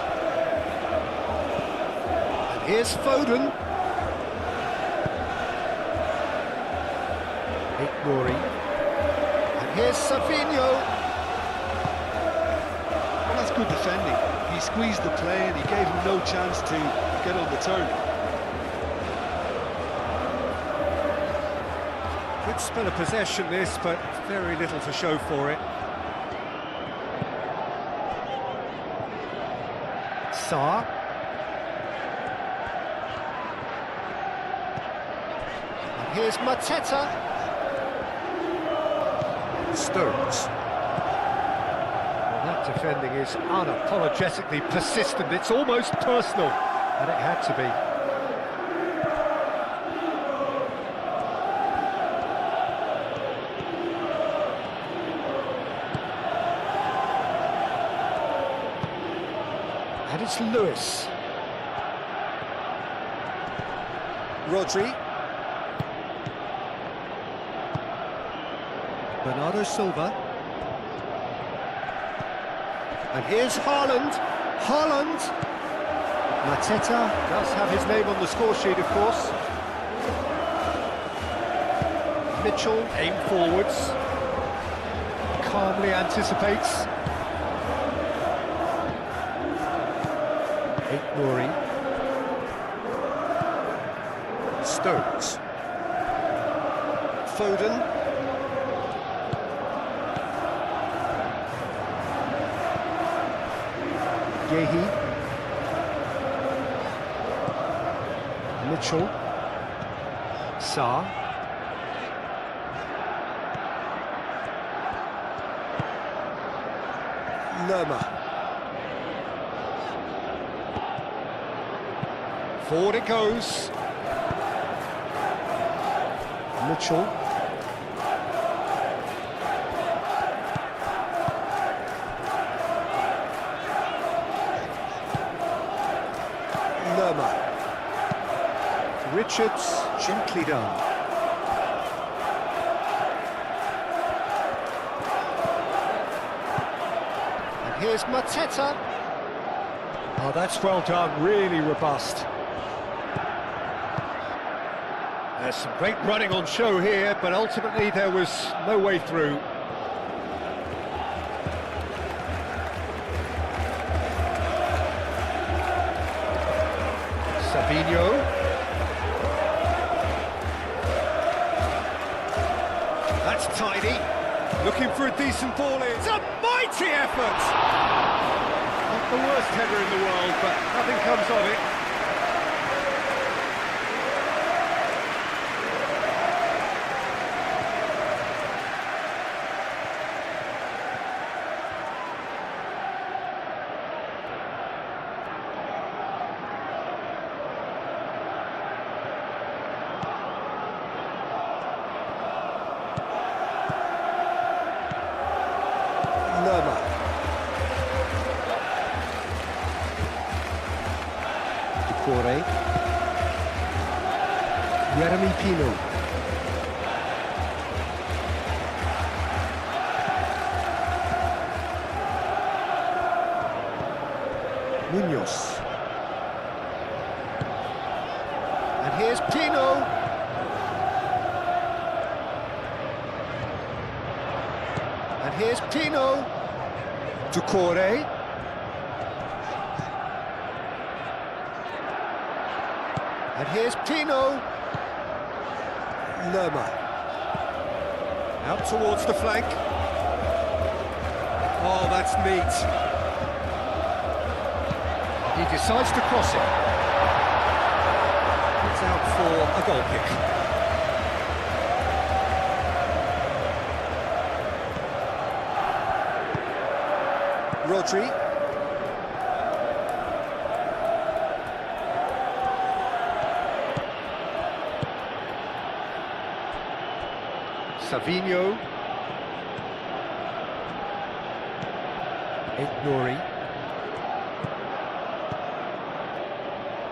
And here's Foden. Ignoring. And here's Savinho. Well, that's good defending. He squeezed the play and he gave him no chance to get on the turn. Good spell of possession this, but very little to show for it. Sarr. And here's Mateta. Stones. Well, that defending is unapologetically persistent. It's almost personal, and it had to be. And it's Lewis. Rodri. Bernardo Silva. And here's Haaland. Haaland. Mateta does have his name on the score sheet, of course. Mitchell aimed forwards. Calmly anticipates. Ignoring. Stones. Foden. Yehi. Mitchell. Sarr. Lerma. Forward it goes. Mitchell. Lerma. Richards, gently done. And here's Mateta. Oh, that's well done, really robust. There's some great running on show here, but ultimately there was no way through. Savinho. That's tidy. Looking for a decent ball in. It's a mighty effort! Not the worst header in the world, but nothing comes of it. Lerma. Corey. Jeremy Pino. Munoz. And here's Pino. And here's Pino to Corey. And here's Pino. Lerma. Out towards the flank. Oh, that's neat. He decides to cross it. It's out for a goal kick. Rodri. Savinho. Nori.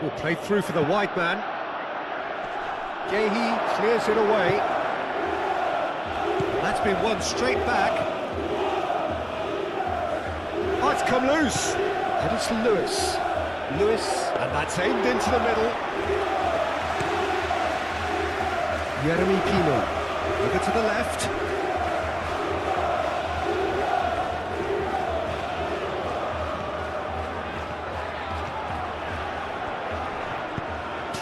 Will play through for the wide man. Gehi clears it away. That's been won straight back. Oh, it's come loose. And it's Lewis. And that's aimed into the middle. Jeremy Pino. Over to the left.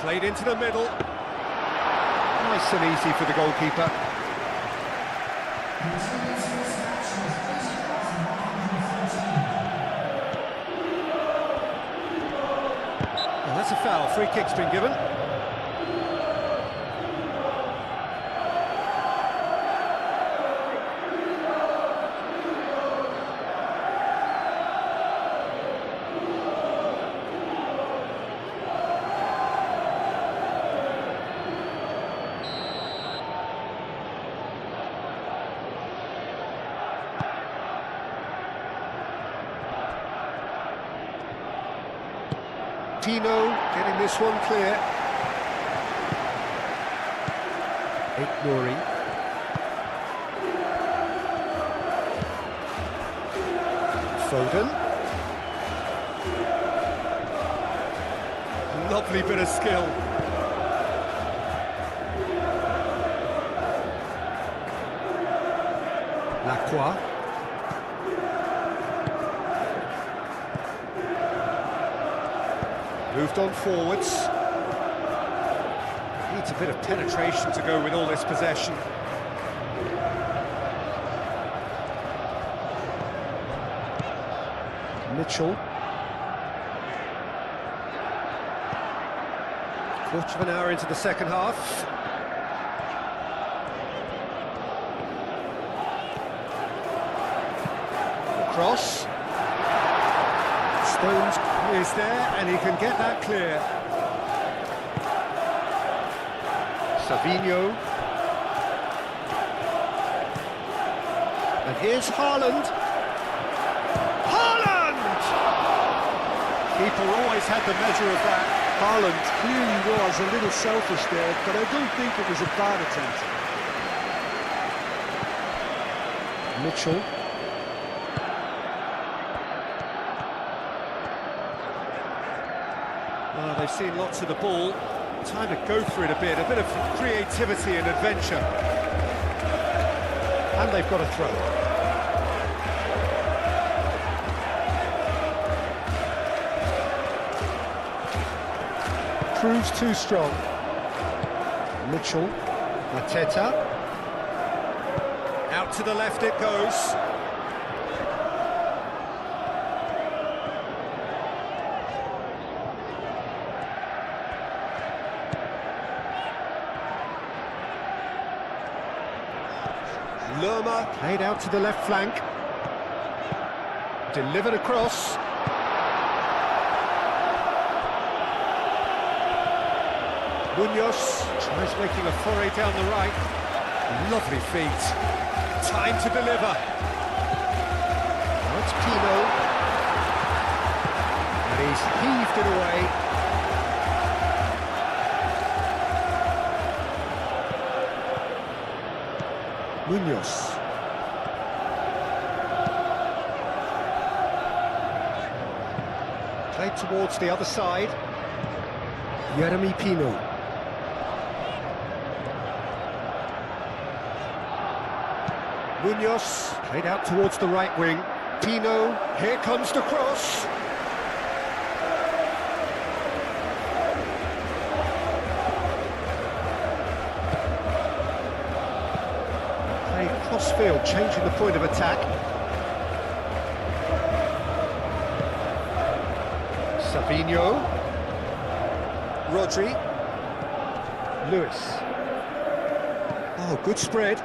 Played into the middle. Nice and easy for the goalkeeper. Well, that's a foul. Free kick's been given. Pino getting this one clear. Nori. Foden. Lovely bit of skill. Lacroix. Moved on forwards. Needs a bit of penetration to go with all this possession. Mitchell. Quarter of an hour into the second half. Cross. Stones is there, and he can get that clear. Savinho. And here's Haaland. Haaland! Keeper always had the measure of that. Haaland clearly was a little selfish there, but I don't think it was a bad attempt. Mitchell. Well, they've seen lots of the ball. Time to go for it a bit of creativity and adventure. And they've got a throw. Proves too strong. Mitchell. Mateta. Out to the left it goes. Lerma played out to the left flank. Delivered across. Munoz tries making a foray down the right. Lovely feet. Time to deliver. Now it's Pino. And he's heaved it away. Munoz. Played towards the other side. Jeremy Pino. Munoz played out towards the right wing. Pino, here comes the cross. Played cross field, changing the point of attack. Savinho. Rodri. Lewis. Oh, good spread.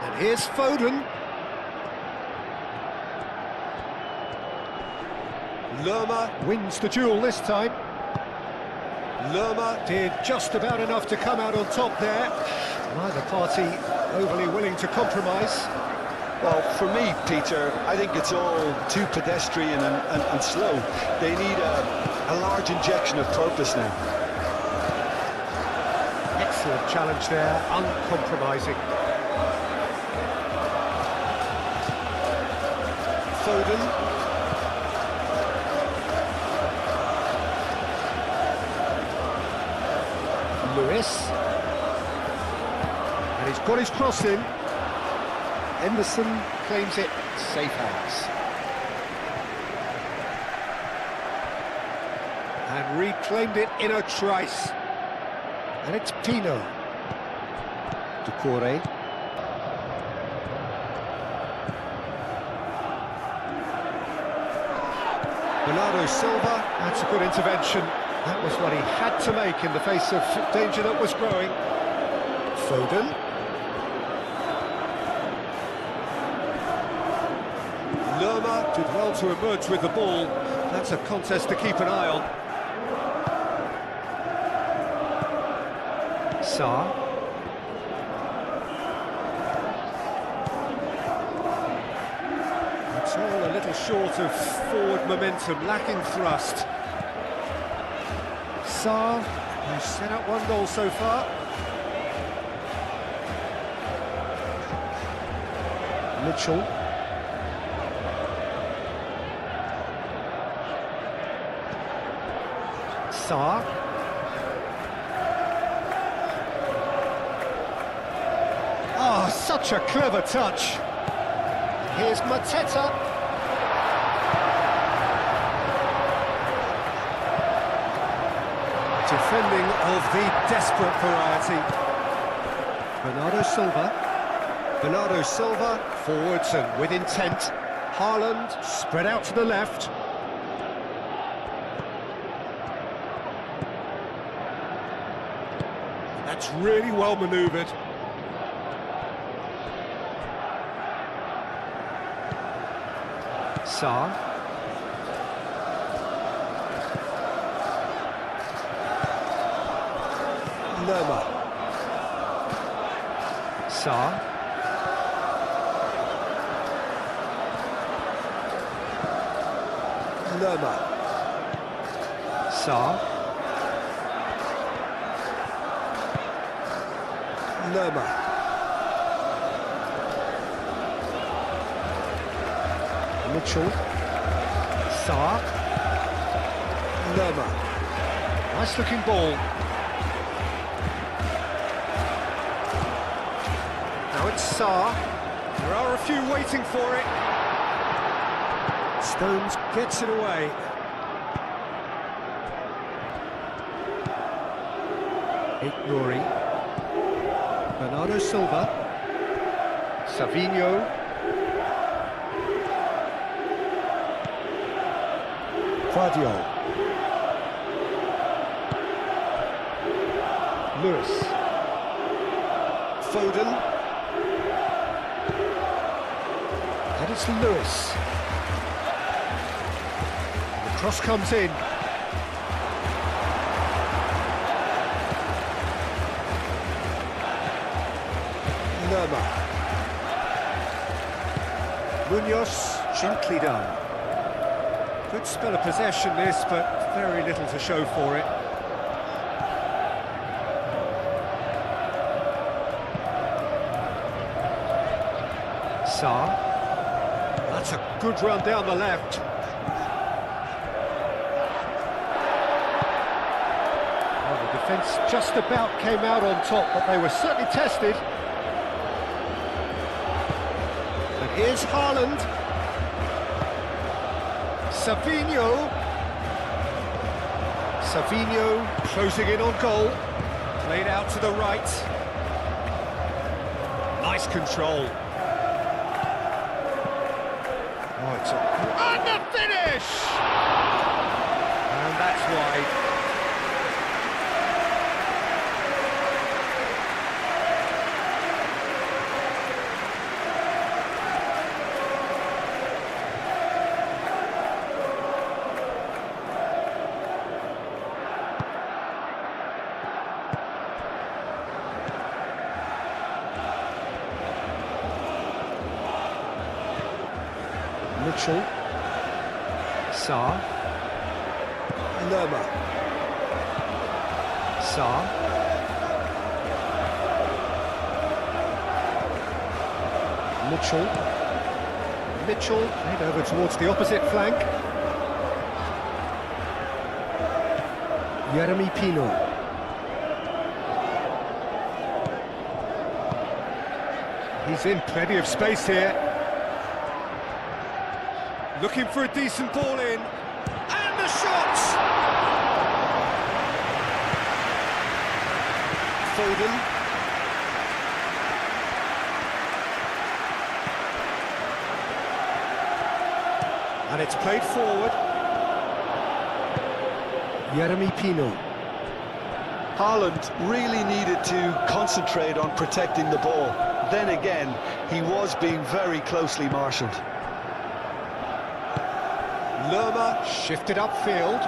And here's Foden. Lerma wins the duel this time. Lerma did just about enough to come out on top there. Neither party overly willing to compromise. Well, for me, Peter, I think it's all too pedestrian and slow. They need a large injection of purpose now. Excellent challenge there, uncompromising. Foden. Lewis. And he's got his cross in. Henderson claims it, safe hands. And reclaimed it in a trice. And it's Pino. Decore. Bernardo Silva, that's a good intervention. That was what he had to make in the face of danger that was growing. Foden. Lerma did well to emerge with the ball. That's a contest to keep an eye on. Sarr. It's all a little short of forward momentum, lacking thrust. Sarr, who's set up one goal so far. Mitchell. Sarr. Oh, such a clever touch. Here's Mateta. Defending of the desperate variety. Bernardo Silva. Bernardo Silva forwards and with intent. Haaland spread out to the left. That's really well manoeuvred. Sarr. Lerma. Sarr. Lerma. Sarr. Lerma. Mitchell. Sarr. Lerma. Nice looking ball. Now it's Sarr. There are a few waiting for it. Stones gets it away. Nouri. Bernardo Silva. Savinho. Guardiola. Lewis. Foden. And it's Lewis. The cross comes in. Lerma. Munoz, gently done. Good spell of possession this, but very little to show for it. Sarr. That's a good run down the left. Well, the defence just about came out on top, but they were certainly tested. And here's Haaland. Savinho. Savinho closing in on goal. Played out to the right. Nice control. Oh, it's and the finish! And that's wide. Mitchell. Sarr. Lerma. Sarr. Mitchell. Mitchell head over towards the opposite flank. Jeremy Pino. He's in plenty of space here. Looking for a decent ball in, and the shot! Foden. And it's played forward. Jeremy Pino. Haaland really needed to concentrate on protecting the ball. Then again, he was being very closely marshalled. Lerma shifted upfield.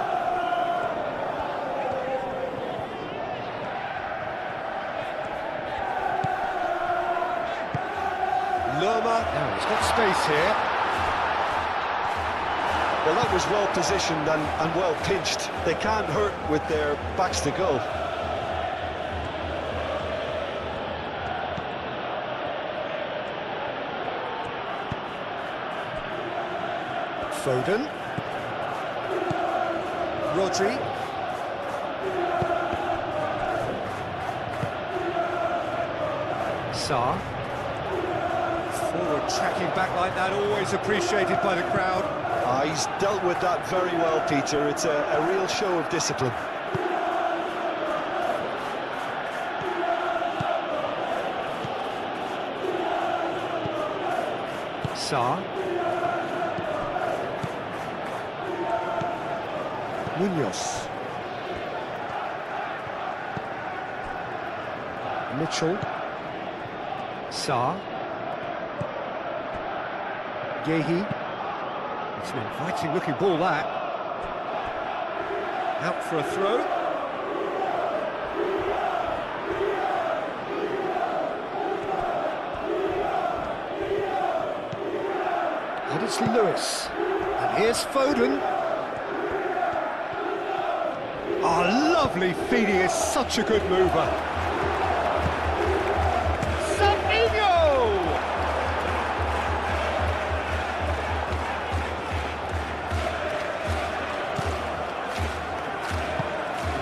Lerma, now he's got space here. Well, that was well positioned and well pinched. They can't hurt with their backs to goal. Foden. Rodri. Sarr. Forward tracking back like that, always appreciated by the crowd. He's dealt with that very well, Peter. It's a real show of discipline. Sarr. Munoz. Mitchell. Sarr. Gehi. It's an inviting looking ball, that. Out for a throw. And it's Lewis. And here's Foden. Oh, lovely feed, he is such a good mover. Savinho!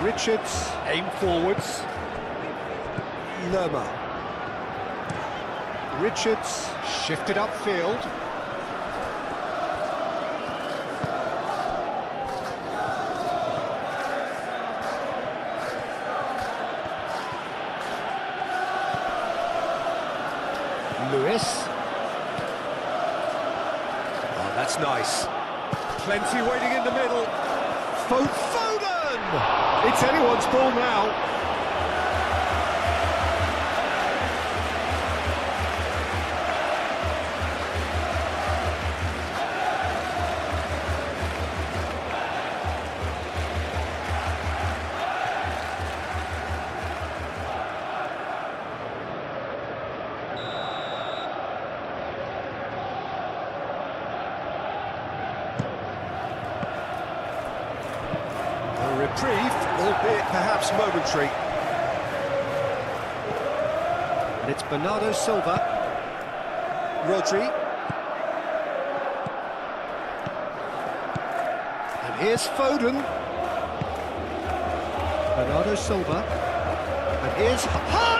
Richards, aim forwards. Lerma. Richards, shifted upfield. Lewis. Oh, that's nice. Plenty waiting in the middle. Foden! It's anyone's ball now. Reprieve, albeit perhaps momentary. And it's Bernardo Silva. Rodri. And here's Foden. Bernardo Silva. And here's Haaland!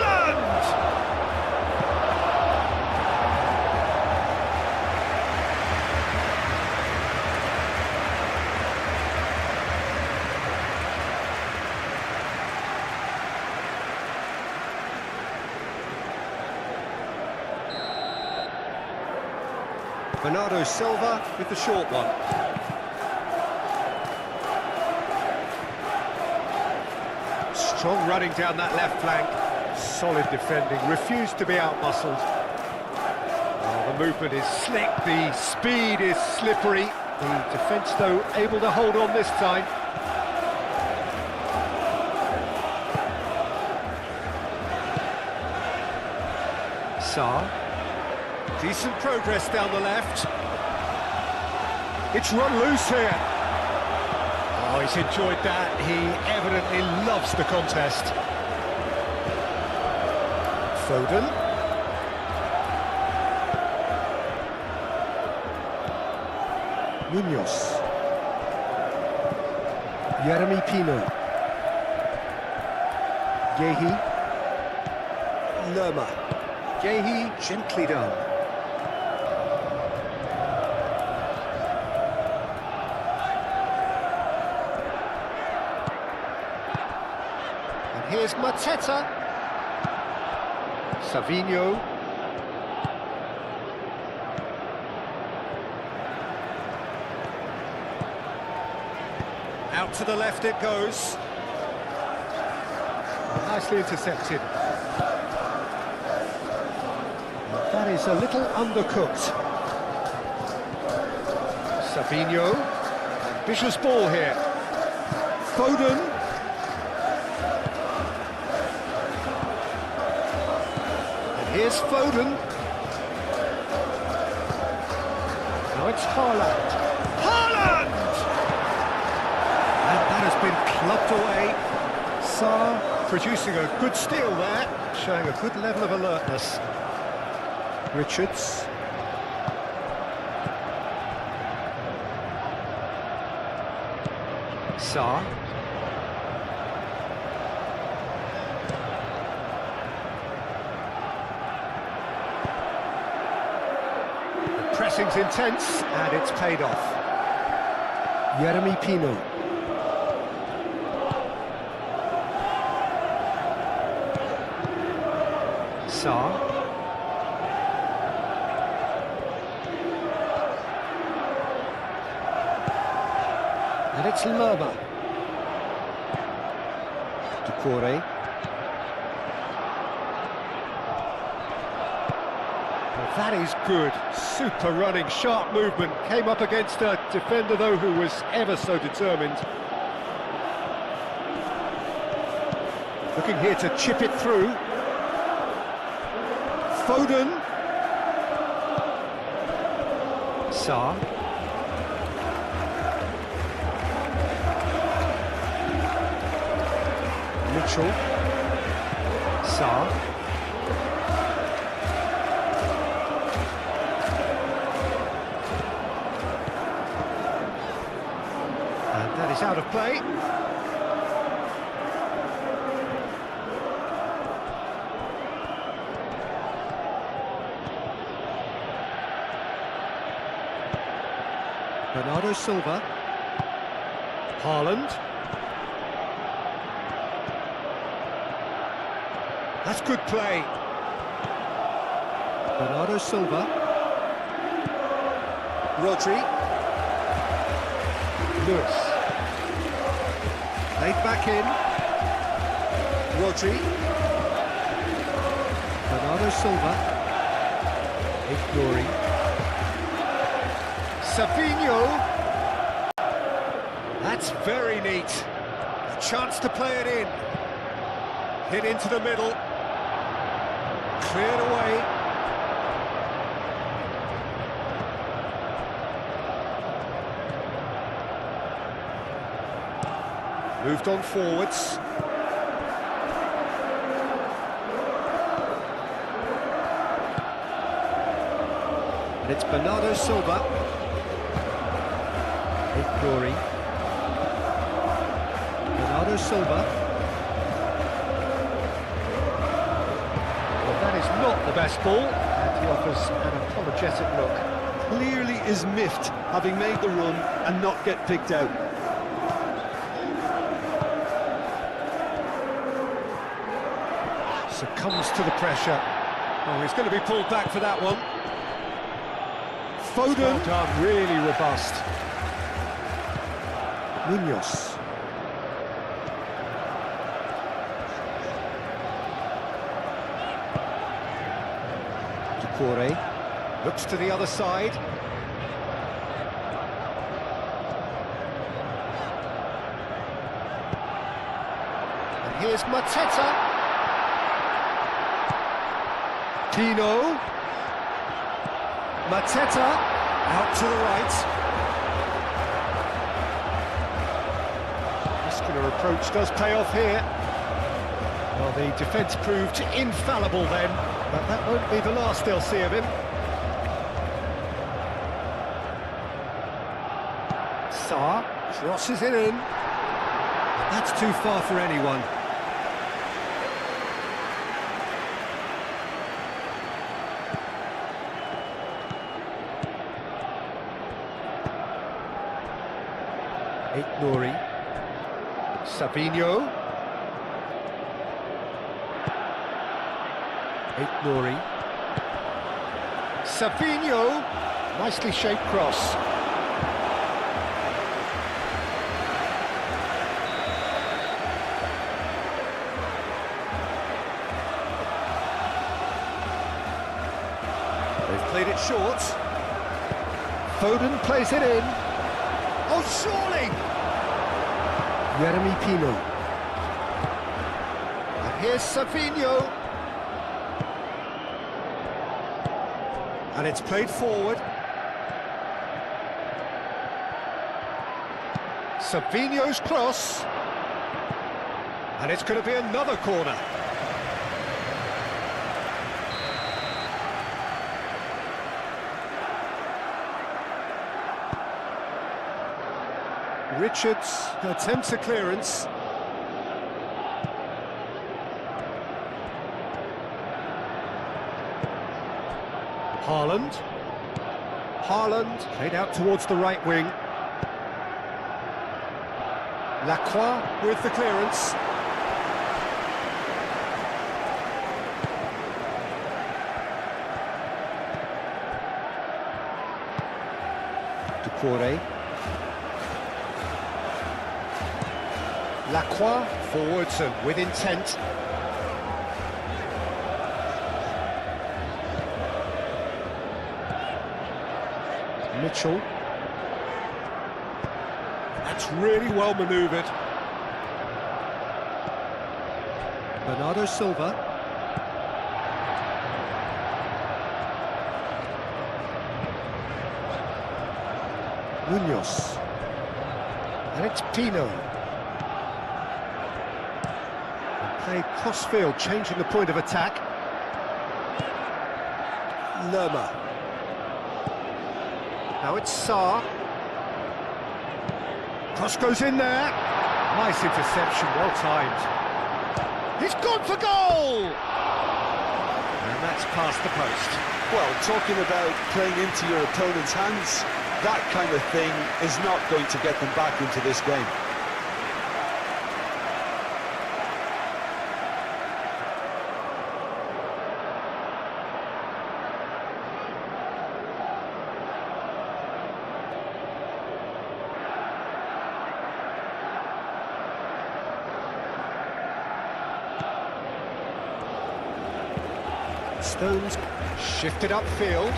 Bernardo Silva with the short one. Strong running down that left flank. Solid defending, refused to be outmuscled. Oh, the movement is slick, the speed is slippery. The defence, though, able to hold on this time. Sarr. Decent progress down the left. It's run loose here. Oh, he's enjoyed that. He evidently loves the contest. Foden. Munoz. Jeremy Pino. Yehi. Lerma. Yehi, gently done. Here's Mateta. Savinho. Out to the left it goes. Nicely intercepted. That is a little undercooked. Savinho. Ambitious ball here. Foden. Here's Foden. Now it's Haaland. Haaland! And that has been clubbed away. Sarr producing a good steal there, showing a good level of alertness. Richards. Sarr. Pressing's intense, and it's paid off. Jeremy Pino. Sarr. And it's Lerma. Ducore. That is good, super running, sharp movement, came up against a defender though who was ever so determined. Looking here to chip it through. Foden. Sarr. Mitchell. Sarr. That is out of play. Bernardo Silva. Haaland. That's good play. Bernardo Silva. Rodri. Lewis. Laid back in. Rodri. Bernardo Silva. Ignoring. Savinho. That's very neat. A chance to play it in. Hit into the middle. Cleared away. Moved on forwards. And it's Bernardo Silva. Ignoring. Bernardo Silva. Well, that is not the best ball, and he offers an apologetic look. Clearly is miffed, having made the run and not get picked out. Succumbs to the pressure. Oh, he's going to be pulled back for that one. Foden. Well done, really robust. Munoz. Ducouré. Looks to the other side. And here's Mateta. Pino. Mateta out to the right. Muscular approach does pay off here. Well, the defence proved infallible then, but that won't be the last they'll see of him. Sarr crosses it in. That's too far for anyone. Nouri. Savinho. Nouri. Savinho. Nicely shaped cross. They've played it short. Foden plays it in. Oh, surely! Jeremy Pino. And here's Savinho. And it's played forward. Savinho's cross. And it's going to be another corner. Richards attempts a clearance. Haaland. Played out towards the right wing. Lacroix with the clearance. Ducouré. Lacroix forwards and with intent. Mitchell. That's really well manoeuvred. Bernardo Silva. Munoz. And it's Pino. Played cross-field, changing the point of attack. Lerma. Now it's Sarr. Cross goes in there. Nice interception, well timed. He's gone for goal! And that's past the post. Well, talking about playing into your opponent's hands, that kind of thing is not going to get them back into this game. Stones shifted upfield.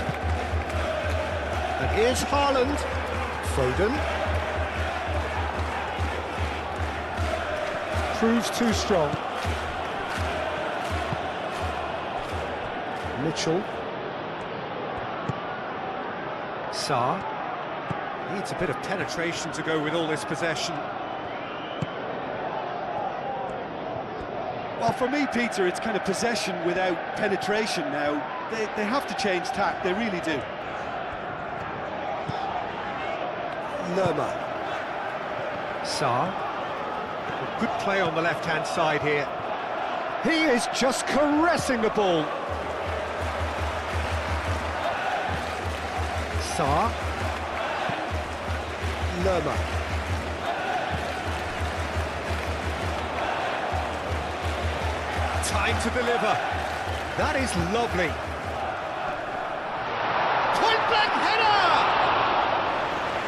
And here's Haaland. Foden. Proves too strong. Mitchell. Sarr. Needs a bit of penetration to go with all this possession. Well, for me, Peter, it's kind of possession without penetration now. They have to change tack, they really do. Lerma. Sarr. Good play on the left-hand side here. He is just caressing the ball. Sarr. Lerma. Time to deliver. That is lovely. Point blank header!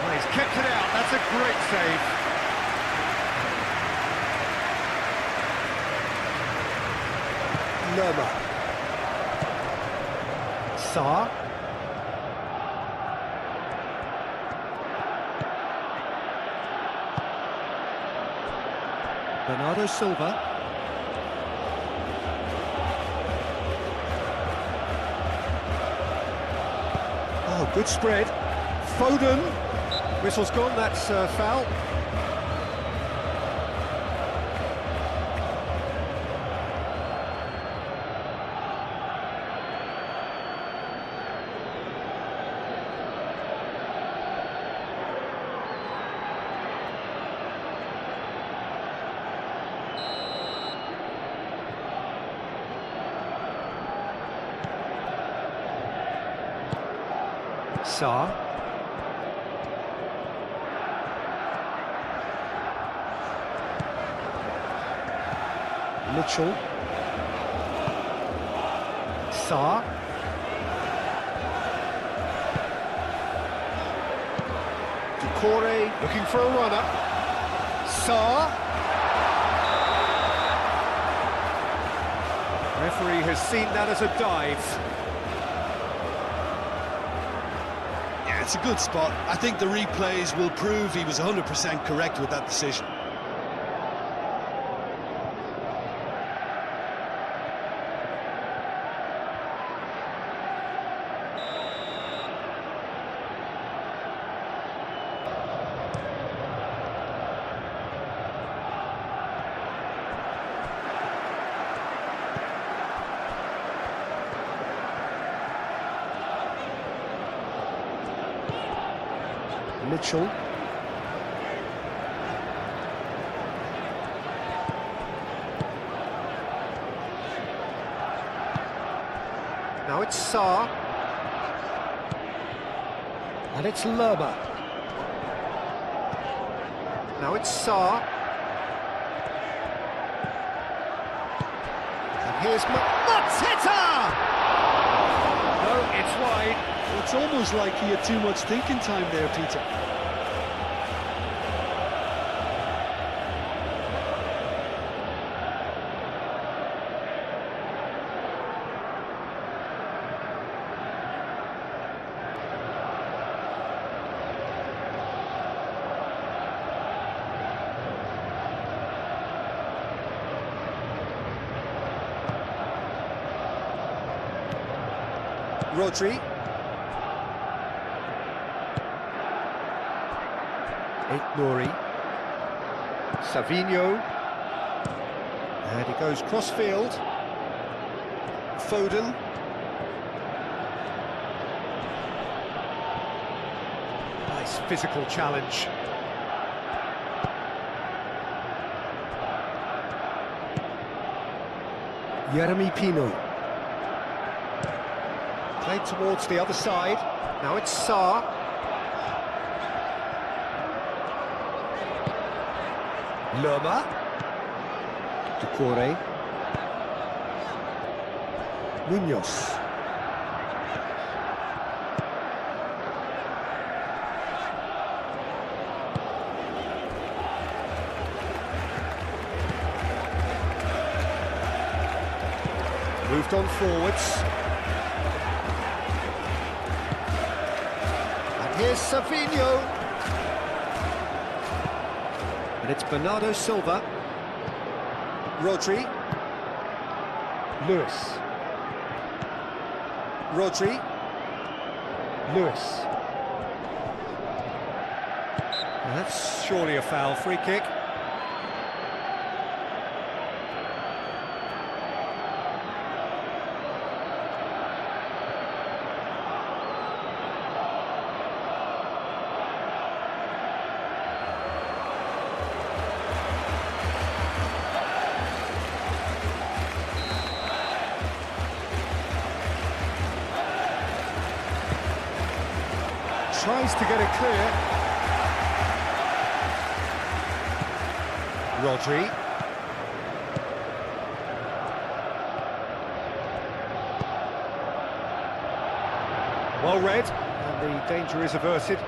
Well, he's kept it out. That's a great save. Lerma. Sarr. Bernardo Silva. Oh, good spread. Foden. Whistle's gone, that's foul. Sarr. Mitchell. Sarr. Doucouré looking for a runner. Sarr. Referee has seen that as a dive. It's a good spot. I think the replays will prove he was 100% correct with that decision. Mitchell. Now it's Sarr. And it's Lerma. Now it's Sarr. And here's Mateta! No, it's wide. It's almost like he had too much thinking time there, Peter. Rodri. Nori. Savinho. And he goes cross-field. Foden. Nice physical challenge. Jeremy Pino. Played towards the other side. Now it's Sarr. Lerma. Doucouré. Munoz. Moved on forwards. Here's Savinho. And it's Bernardo Silva. Rodri. Lewis. Rodri. Lewis. Well, that's surely a foul. Free kick. Tries to get it clear. Rodri. Well read, and the danger is averted.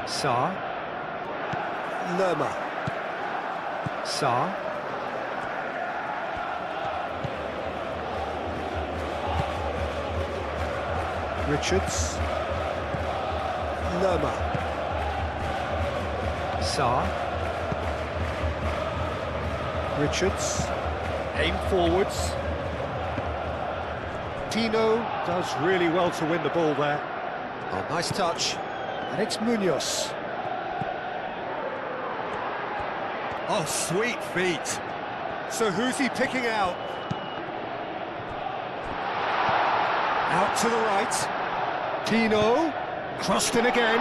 Sarr. Lerma. Sarr. Richards. Lerma. Sarr. Richards. Aim forwards. Tino does really well to win the ball there. Oh, nice touch. And it's Munoz. Oh, sweet feet. So who's he picking out? Out to the right. Tino, crossed in again.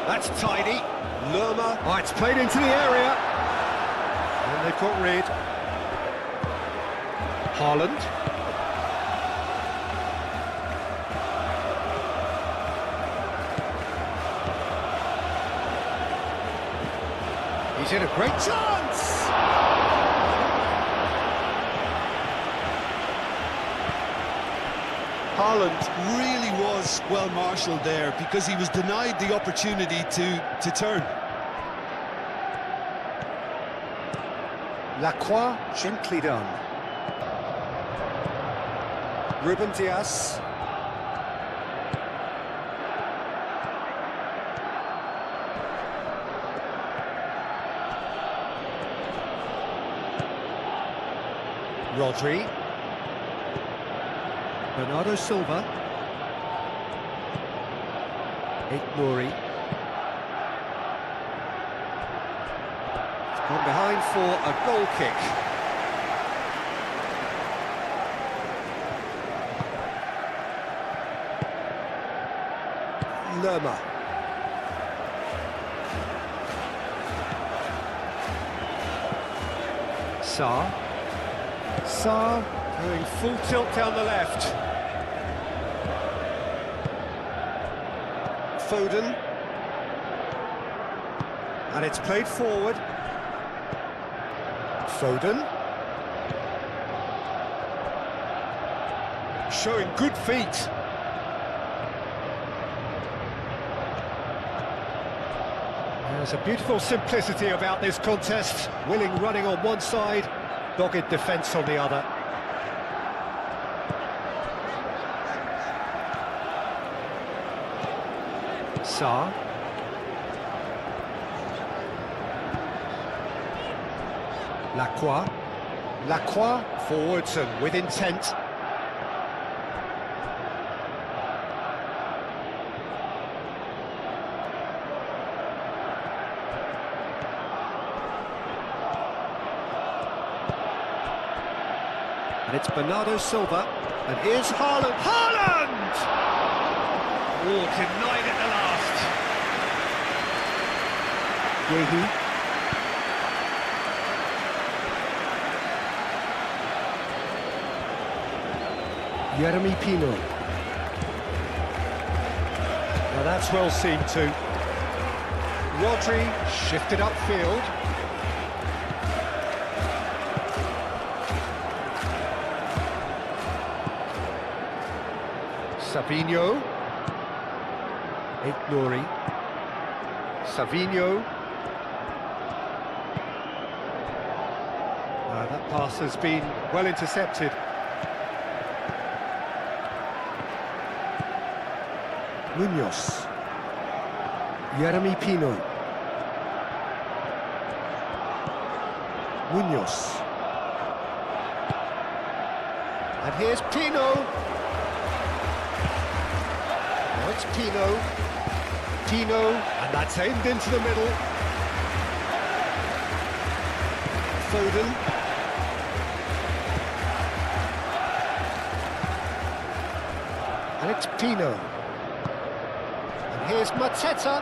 That's tidy. Lerma. Oh, it's played into the area. And they've got rid. Haaland. He's in a great chance! Haaland really was well marshalled there because he was denied the opportunity to turn. Lacroix, gently done. Ruben Dias. Rodri. Bernardo Silva. Nouri. It's gone behind for a goal kick. Lerma. Sarr. Sarr going full tilt down the left. Foden. And it's played forward. Foden. Showing good feet. There's a beautiful simplicity about this contest. Willing running on one side, dogged defence on the other. Sarr. Lacroix. Lacroix forwards and with intent. And it's Bernardo Silva. And here's Haaland. Haaland! Oh, denied at the last. Yehi. Jeremy Pino. Now that's well seen too. Rodri shifted upfield. Savinho. Nouri. Savinho. That pass has been well intercepted. Munoz. Jeremy Pino. Munoz. And here's Pino. Now it's Pino. Pino, and that's aimed into the middle. Foden. And it's Pino. And here's Mateta.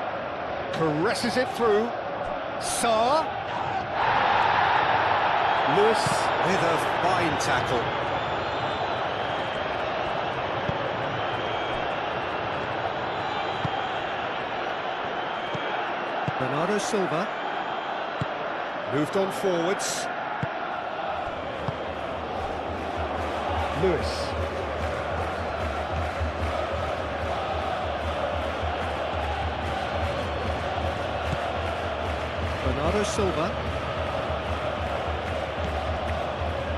Caresses it through. Sarr. Lewis with a fine tackle. Bernardo Silva. Moved on forwards. Lewis. Bernardo Silva.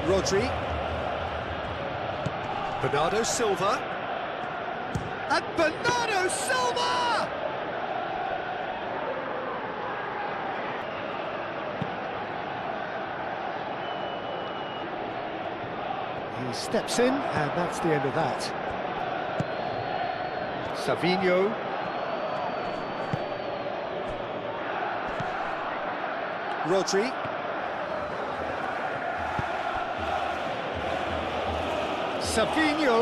Rodri. Bernardo Silva. And Bernardo Silva! He steps in, and that's the end of that. Savinho. Rodri. Savinho.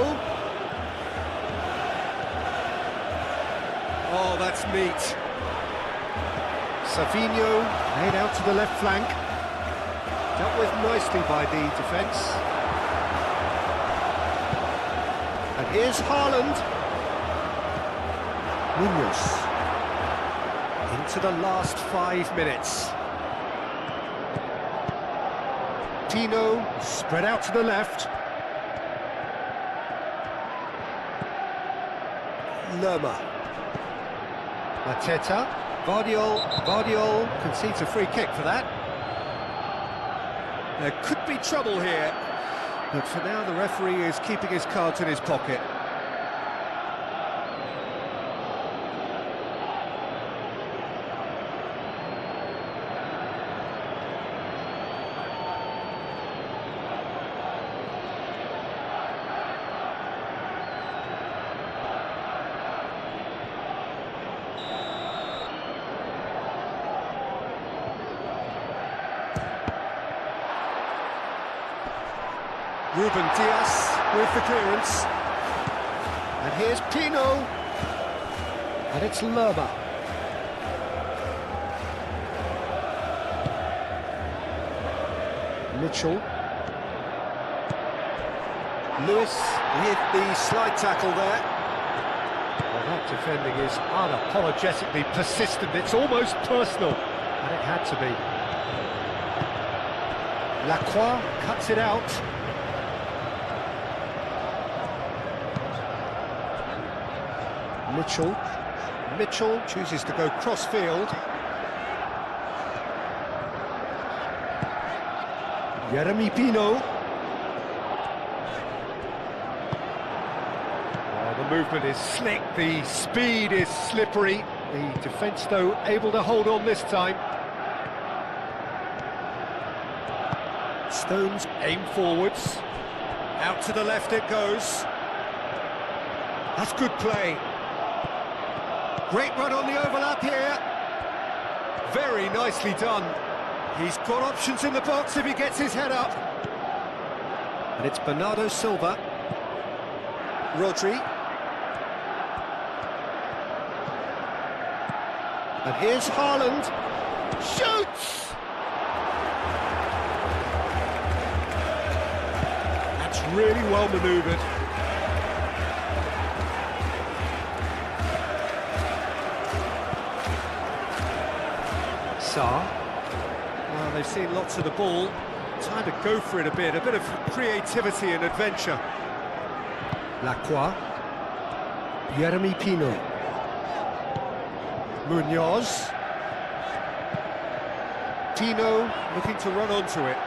Oh, that's neat. Savinho made out to the left flank. Dealt with nicely by the defence. And here's Haaland. Munoz. Into the last 5 minutes. Tino spread out to the left. Lerma. Mateta. Vardiol concedes a free kick for that. There could be trouble here, but for now the referee is keeping his cards in his pocket. Ruben Dias with the clearance. And here's Pino. And it's Lerma. Mitchell. Lewis with the slide tackle there. Well, that defending is unapologetically persistent. It's almost personal. And it had to be. Lacroix cuts it out. Mitchell chooses to go cross-field. Jeremy Pino. Oh, the movement is slick, the speed is slippery. The defence, though, able to hold on this time. Stones aim forwards. Out to the left it goes. That's good play. Great run on the overlap here. Very nicely done. He's got options in the box if he gets his head up. And it's Bernardo Silva. Rodri. And here's Haaland. Shoots! That's really well manoeuvred. Well, they've seen lots of the ball. Time to go for it a bit of creativity and adventure. Lacroix. Jeremy Pino. Munoz. Tino looking to run onto it.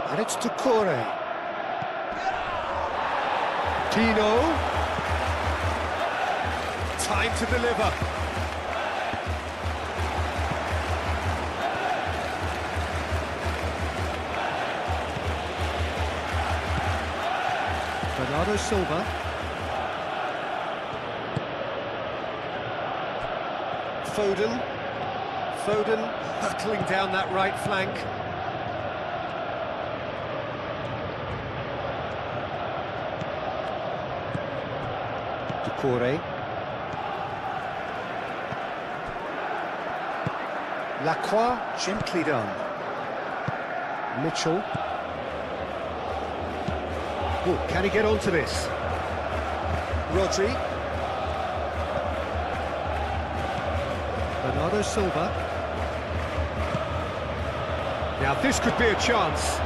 And it's to Corey. Tino. Time to deliver. Bernardo Silva. Foden hurtling down that right flank. Decore. Lacroix, gently done. Mitchell. Oh, can he get onto this? Rodri. Bernardo Silva. Now this could be a chance.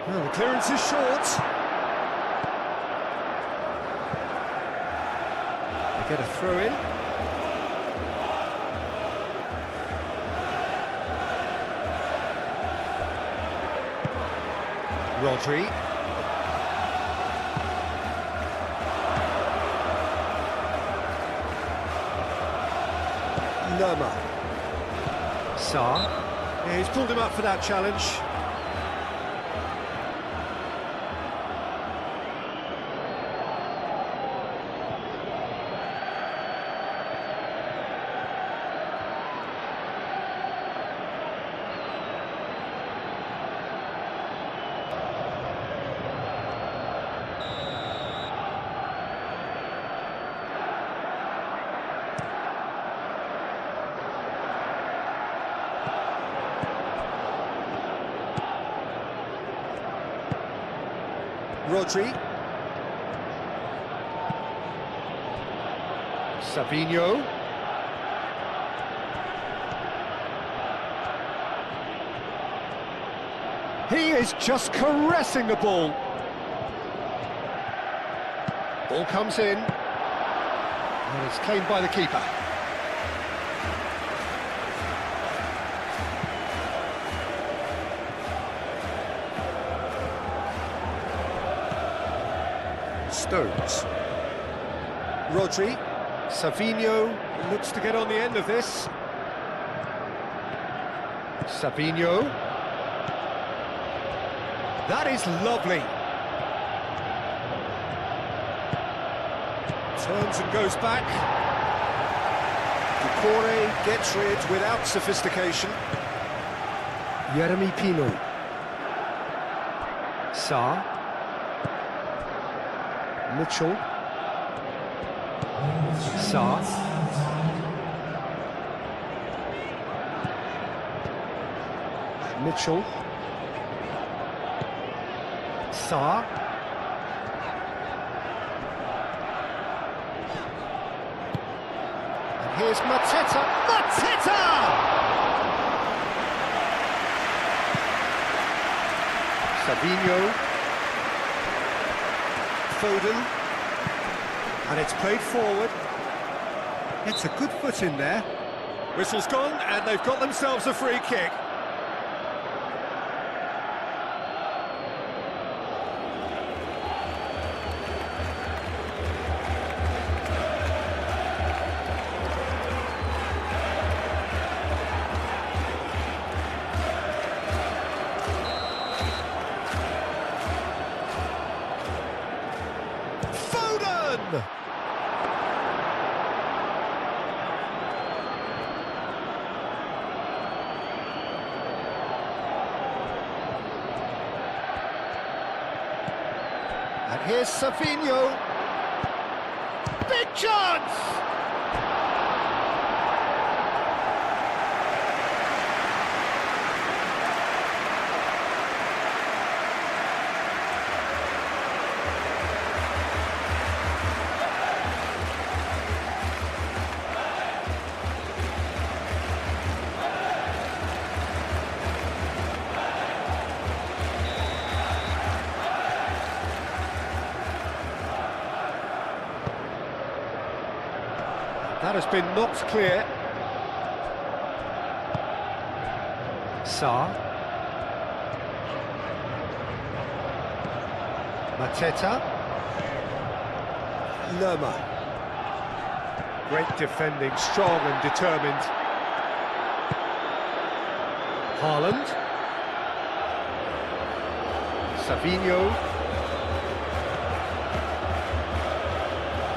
Well, the clearance is short. They get a throw in. Rodri. Lerma. Sarr. Yeah, he's pulled him up for that challenge. Rodri. Savinho. He is just caressing the ball. Ball comes in. And it's claimed by the keeper. Stones. Rodri. Savinho looks to get on the end of this. Savinho. That is lovely. Turns and goes back. Decore gets rid without sophistication. Yeremy Pino. Sarr. Mitchell. Sarr. Mitchell. Sarr. And here's Mateta. Mateta! Savinho. Foden. And it's played forward. It's a good foot in there. Whistle's gone, and they've got themselves a free kick. And here's Savinho. Big chance! That has been knocked clear. Sarr. Mateta. Lerma. Great defending, strong and determined. Haaland. Savinho.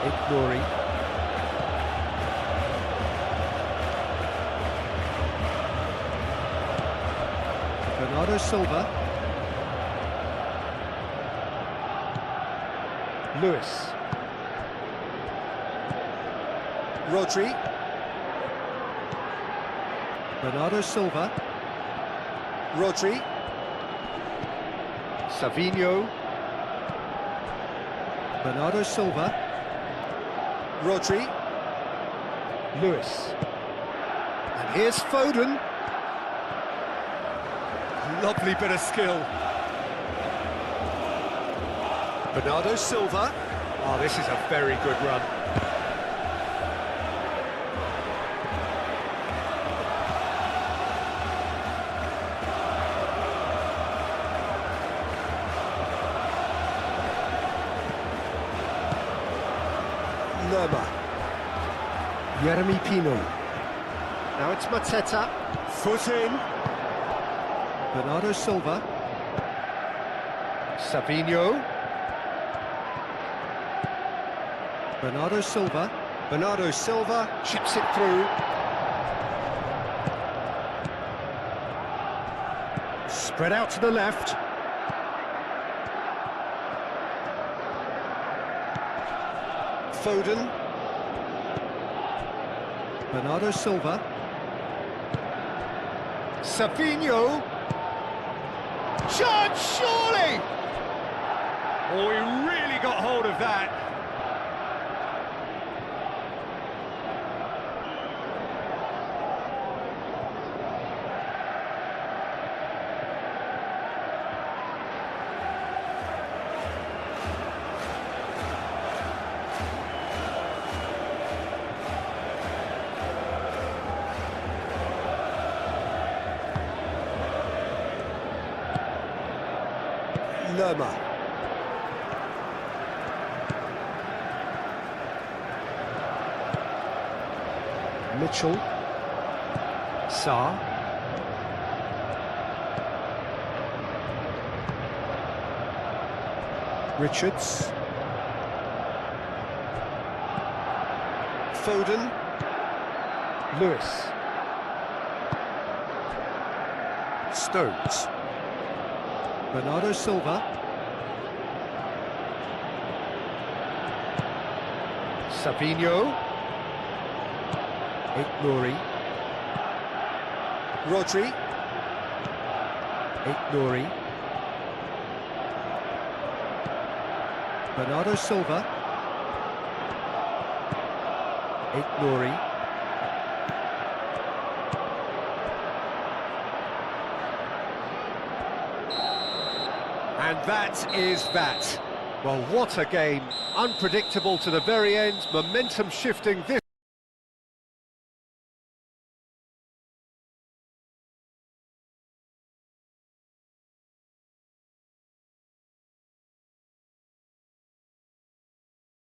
Ignoring. Bernardo Silva. Lewis. Rodri. Bernardo Silva. Rodri. Savinho. Bernardo Silva. Rodri. Lewis. And here's Foden. Lovely bit of skill. Bernardo Silva. Oh, this is a very good run. Lerma. Jeremy Pino. Now it's Mateta. Foot in. Bernardo Silva. Savinho. Bernardo Silva. Bernardo Silva chips it through. Spread out to the left. Foden. Bernardo Silva. Savinho. Chance, surely! Oh, he really got hold of that. Lerma. Mitchell. Sarr. Richards. Foden. Lewis. Stones. Bernardo Silva. Savinho. Ignoring. Rodri. Ignoring. Bernardo Silva. Ignoring. And that is that. Well, what a game. Unpredictable to the very end, momentum shifting this